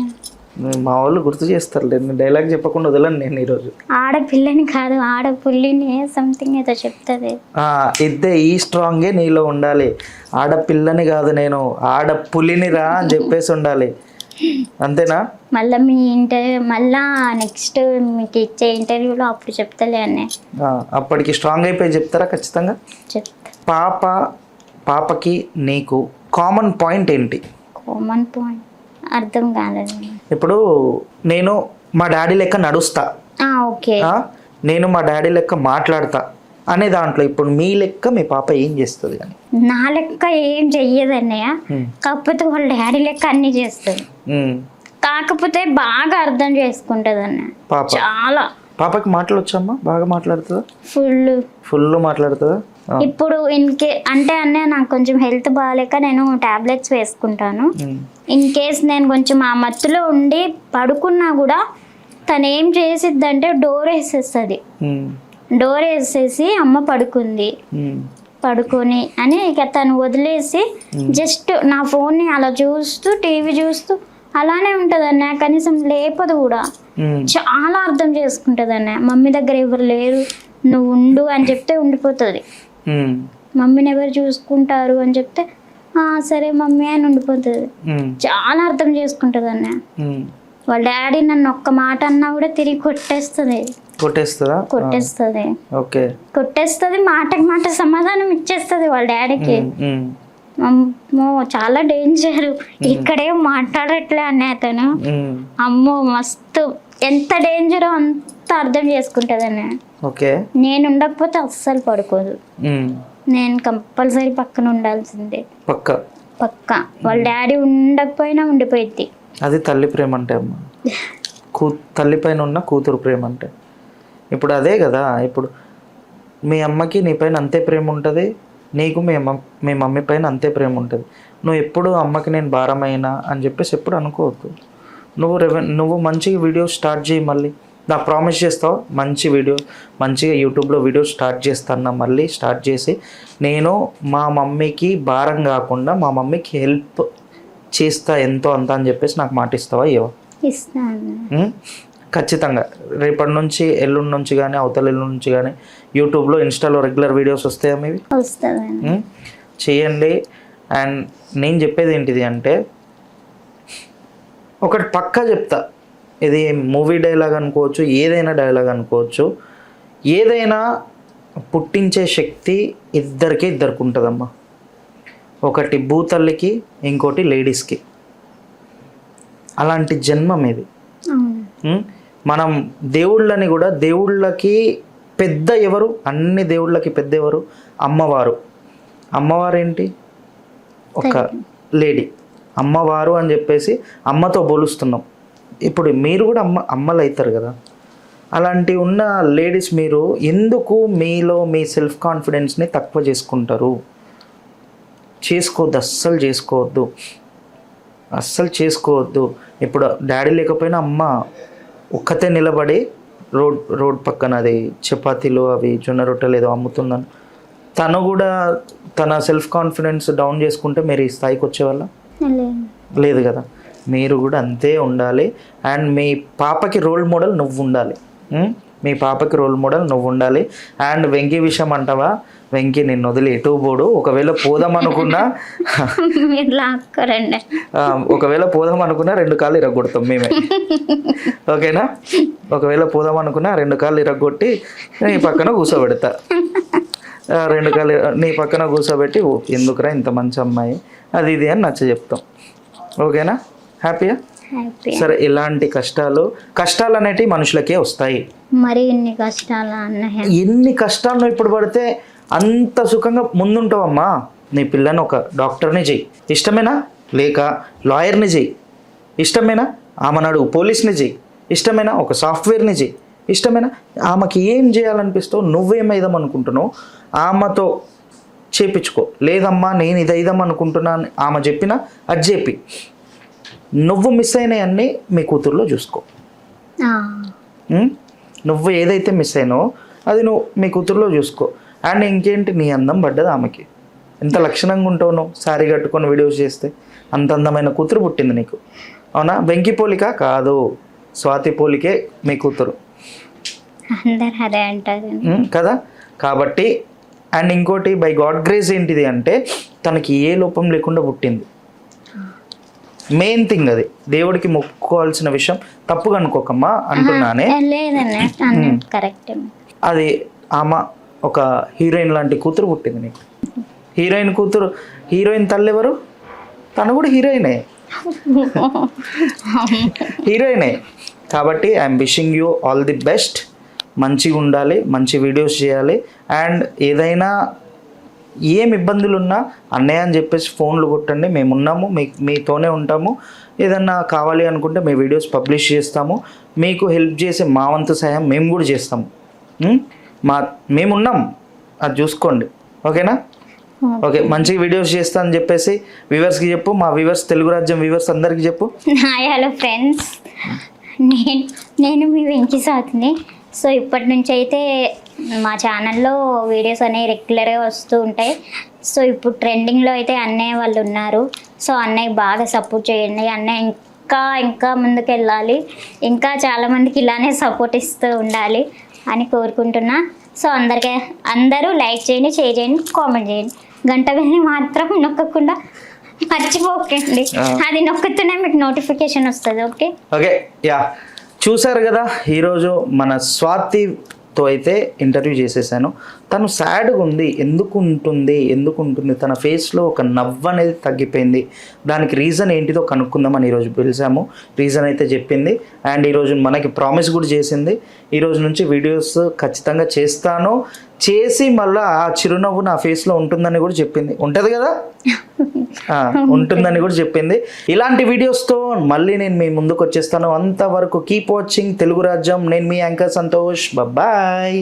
A: మా వాళ్ళు గుర్తు చేస్తారులే, నేను డైలాగ్ చెప్పకుండా వదలను నేను ఈరోజు.
B: ఆడపిల్లని కాదు ఆడపుల్లిని సంథింగ్ ఏదో చెప్తుంది.
A: ఇద్దే ఈ స్ట్రాంగే నీలో ఉండాలి, ఆడపిల్లని కాదు నేను ఆడపులిని రా అని చెప్పేసి ఉండాలి, అంతేనా?
B: మళ్ళీ మీ మళ్ళా నెక్స్ట్ మీకు ఇచ్చే ఇంటర్వ్యూలో అప్పుడు చెప్తలే అన్నీ.
A: అప్పటికి స్ట్రాంగ్ అయిపోయి చెప్తారా ఖచ్చితంగా?
B: చెప్తా.
A: పాపకి నీకు కామన్ పాయింట్ ఏంటి?
B: కామన్ పాయింట్ అర్థం కాలేదు.
A: ఇప్పుడు నేను మా డాడీ లెక్క నడుస్తా,
B: ఓకే,
A: నేను మా డాడీ లెక్క మాట్లాడతా అనే దాంట్లో ఇప్పుడు మీ లెక్క మీ పాప ఏం చేస్తుంది? అని
B: నా లెక్క ఏం చెయ్యదు అన్నయ్య, కాకపోతే వాళ్ళ డాడీ లెక్క అన్ని చేస్తుంది. కాకపోతే బాగా అర్థం చేసుకుంటది అన్నయ్య
A: పాప.
B: చాలా.
A: పాపకి మాటలు వచ్చమ్మా? బాగా మాట్లాడుతుందా?
B: ఫుల్
A: మాట్లాడుతుందా?
B: ఇప్పుడు అంటే అన్నయ్య నాకు కొంచెం హెల్త్ బాగాలేక నేను టాబ్లెట్స్ వేసుకుంటాను. ఇన్ కేస్ నేను కొంచెం ఆ మత్తులో ఉండి పడుకున్నా కూడా తను ఏం చేసిద్దంటే డోర్ వేసేస్తుంది. డోర్ వేసేసి అమ్మ పడుకుంది పడుకొని అని ఇక తను వదిలేసి జస్ట్ నా ఫోన్ని అలా చూస్తూ టీవీ చూస్తూ అలానే ఉంటుంది అన్నయ్య, కనీసం లేపదు కూడా. చాలా అర్థం చేసుకుంటుంది అన్నయ్య. మమ్మీ దగ్గర ఎవరు లేరు నువ్వు ఉండు అని చెప్తే ఉండిపోతుంది. మమ్మీని ఎవరు చూసుకుంటారు అని చెప్తే సరే మమ్మీ అని ఉండిపోతుంది. చాలా అర్థం చేసుకుంటుంది అన్నయ్య. వాళ్ళ డాడీ నన్ను ఒక్క మాట అన్నా కూడా తిరిగి కొట్టేస్తుంది. కొట్టేస్తుంది, మాటకి మాట సమాధానం ఇచ్చేస్తుంది వాళ్ళ డాడీకి. అమ్మో చాలా డేంజర్, ఇక్కడేం మాట్లాడట్లే అన్నయ్య అతను. అమ్మో మస్తు, ఎంత డేంజరో అంత అర్థం చేసుకుంటది అన్నయ్య. నేను ఉండకపోతే అస్సలు పడుకోదు, నేను కంపల్సరీ పక్కన ఉండాల్సిందే. పక్క వాళ్ళ డాడీ ఉండకపోయినా ఉండిపోయింది.
A: అది తల్లి ప్రేమ అంటే అమ్మ, తల్లి పైన ఉన్న కూతురు ప్రేమ అంటే. ఇప్పుడు అదే కదా, ఇప్పుడు మీ అమ్మకి నీ పైన అంతే ప్రేమ ఉంటుంది, నీకు మీ మమ్మీ పైన అంతే ప్రేమ ఉంటుంది. నువ్వు ఎప్పుడు అమ్మకి నేను భారమైనా అని చెప్పేసి ఎప్పుడు అనుకోవద్దు. నువ్వు మంచిగా వీడియో స్టార్ట్ చేయి, మళ్ళీ నాకు ప్రామిస్ చేస్తావు మంచి వీడియో, మంచిగా యూట్యూబ్లో వీడియో స్టార్ట్ చేస్తాను. మళ్ళీ స్టార్ట్ చేసి నేను మా మమ్మీకి భారం కాకుండా మా మమ్మీకి హెల్ప్ చేస్తా ఎంతో అంత అని చెప్పేసి నాకు మాట ఇస్తావా? ఇవ్వ?
B: ఇస్తాను
A: ఖచ్చితంగా. రేపటి నుంచి ఎల్లుండి నుంచి కానీ అవతల ఎల్లుండి నుంచి కానీ యూట్యూబ్లో ఇన్స్టాలో రెగ్యులర్ వీడియోస్ వస్తాయా మీవి? చేయండి. అండ్ నేను చెప్పేది ఏంటిది అంటే ఒకటి పక్కా చెప్తా, ఇది మూవీ డైలాగ్ అనుకోవచ్చు, ఏదైనా డైలాగ్ అనుకోవచ్చు, ఏదైనా పుట్టించే శక్తి ఇద్దరికి ఉంటుందమ్మా. ఒకటి భూతల్లికి, ఇంకోటి లేడీస్కి. అలాంటి జన్మం ఇది. మనం దేవుళ్ళని కూడా, దేవుళ్ళకి పెద్ద ఎవరు? అన్ని దేవుళ్ళకి పెద్ద ఎవరు? అమ్మవారు. అమ్మవారు ఏంటి? ఒక లేడీ. అమ్మవారు అని చెప్పేసి అమ్మతో పోలుస్తున్నాం. ఇప్పుడు మీరు కూడా అమ్మలు అవుతారు కదా. అలాంటి ఉన్న లేడీస్ మీరు ఎందుకు మీలో మీ సెల్ఫ్ కాన్ఫిడెన్స్ని తక్కువ చేసుకుంటారు? చేసుకోవద్దు, అస్సలు చేసుకోవద్దు. ఇప్పుడు డాడీ లేకపోయినా అమ్మ ఒక్కతే నిలబడి రోడ్ పక్కన అది చపాతీలు అవి జొన్న రొట్టెలు ఏదో అమ్ముతుందని తను కూడా తన సెల్ఫ్ కాన్ఫిడెన్స్ డౌన్ చేసుకుంటే మీరు ఈ స్థాయికి వచ్చేవాళ్ళ? లేదు కదా. మీరు కూడా అంతే ఉండాలి. అండ్ మీ పాపకి రోల్ మోడల్ నువ్వు ఉండాలి. అండ్ వెంకీ విషయం అంటావా? వెంకీ నిన్ను వదిలి ఎటు పోడు. ఒకవేళ పోదాం అనుకున్నా 2 కాళ్ళు ఇరగొడతాం మేమే, ఓకేనా? ఒకవేళ పోదాం అనుకున్నా 2 కాళ్ళు ఇరగొట్టి నీ పక్కన కూర్చోబెడతా. 2 కాళ్ళు నీ పక్కన కూర్చోబెట్టి ఎందుకురా ఇంత మంచి అమ్మాయి అది ఇది అని నచ్చ చెప్తాం, ఓకేనా? హ్యాపీయా? సరే, ఇలాంటి కష్టాలు అనేటివి మనుషులకే వస్తాయి.
B: మరి
A: ఎన్ని కష్టాలు ఇప్పుడు పడితే అంత సుఖంగా ముందుంటావమ్మా. నీ పిల్లని ఒక డాక్టర్ని చెయ్యి. ఇష్టమేనా? లేక లాయర్ని చెయ్యి, ఇష్టమేనా? ఆమెను అడుగు, పోలీస్ని చెయ్యి, ఇష్టమేనా? ఒక సాఫ్ట్వేర్ని చెయ్యి, ఇష్టమేనా? ఆమెకి ఏం చేయాలనిపిస్తావు, నువ్వేమైదాం అనుకుంటున్నావు ఆమెతో చేపించుకో. లేదమ్మా నేను ఇది అయిదాం అనుకుంటున్నాను ఆమె చెప్పినా అది చెప్పి, నువ్వు మిస్ అయినవన్నీ మీ కూతుర్లో చూసుకో. నువ్వు ఏదైతే మిస్ అయినావో అది నువ్వు మీ కూతుర్లో చూసుకో. అండ్ ఇంకేంటి, నీ అందం పడ్డది ఆమెకి. ఎంత లక్షణంగా ఉంటావు నువ్వు, శారీ కట్టుకొని వీడియోస్ చేస్తే. అంత అందమైన కూతురు పుట్టింది నీకు, అవునా? వెంకి పోలిక కాదు, స్వాతి పోలికే మీ కూతురు
B: అందరు అదే అంటారు
A: కదా. కాబట్టి అండ్ ఇంకోటి, బై గాడ్ గ్రేస్ ఏంటిది అంటే తనకి ఏ లోపం లేకుండా పుట్టింది. మెయిన్ థింగ్ అది, దేవుడికి మొక్కుకోవాల్సిన విషయం. తప్పుగా అనుకోకమ్మా అంటున్నానే,
B: లేదన్నా కరెక్ట్.
A: అది ఆమె ఒక హీరోయిన్ లాంటి కూతురు పుట్టింది నీకు. హీరోయిన్ కూతురు, హీరోయిన్ తల్లి ఎవరు? తను కూడా హీరోయినే, హీరోయినే. కాబట్టి I'm wishing you all the best. మంచిగా ఉండాలి, మంచి వీడియోస్ చేయాలి. అండ్ ఏదైనా ఏం ఇబ్బందులు ఉన్నా అన్నయ్య అని చెప్పేసి ఫోన్లు కొట్టండి, మేము ఉన్నాము, మీతోనే ఉంటాము. ఏదన్నా కావాలి అనుకుంటే మీ వీడియోస్ పబ్లిష్ చేస్తాము. మీకు హెల్ప్ చేసే మా వంతు సహాయం మేము కూడా చేస్తాము. మేమున్నాం, అది చూసుకోండి, ఓకేనా? ఓకే, మంచిగా వీడియోస్ చేస్తా అని చెప్పేసి వ్యూవర్స్కి చెప్పు. మా వ్యూవర్స్, తెలుగు రాజ్యం వ్యూవర్స్ అందరికీ చెప్పు.
B: హలో ఫ్రెండ్స్, నేను మీ వెంకి స్వాతిని. సో ఇప్పటి నుంచి అయితే మా ఛానల్లో వీడియోస్ అనేవి రెగ్యులర్గా వస్తూ ఉంటాయి. సో ఇప్పుడు ట్రెండింగ్లో అయితే అన్నయ్య వాళ్ళు ఉన్నారు. సో అన్నయ్య బాగా సపోర్ట్ చేయండి. అన్నయ్య ఇంకా ముందుకు వెళ్ళాలి, ఇంకా చాలామందికి ఇలానే సపోర్ట్ ఇస్తూ ఉండాలి అని కోరుకుంటున్నా. సో అందరూ లైక్ చేయండి, షేర్ చేయండి, కామెంట్ చేయండి. గంట వెళ్ళి మాత్రం నొక్కకుండా మర్చిపోకండి, అది నొక్కుతూనే మీకు నోటిఫికేషన్ వస్తుంది. ఓకే
A: ఓకే యా, చూసారు కదా, ఈరోజు మన స్వాతితో అయితే ఇంటర్వ్యూ చేసేసాను. తను సాడ్గా ఉంది, ఎందుకు ఉంటుంది తన ఫేస్లో ఒక నవ్వు అనేది తగ్గిపోయింది. దానికి రీజన్ ఏంటిదో కనుక్కుందామని ఈరోజు పిలిచాము. రీజన్ అయితే చెప్పింది. అండ్ ఈరోజు మనకి ప్రామిస్ కూడా చేసింది, ఈరోజు నుంచి వీడియోస్ ఖచ్చితంగా చేస్తాను, చేసి మళ్ళీ ఆ చిరునవ్వు నా ఫేస్లో ఉంటుందని కూడా చెప్పింది. ఉంటుంది కదా, ఉంటుందని కూడా చెప్పింది. ఇలాంటి వీడియోస్తో మళ్ళీ నేను మీ ముందుకు వచ్చేస్తాను. అంతవరకు కీప్ వాచింగ్ తెలుగు రాజ్యం. నేను మీ యాంకర్ సంతోష్. బాయ్.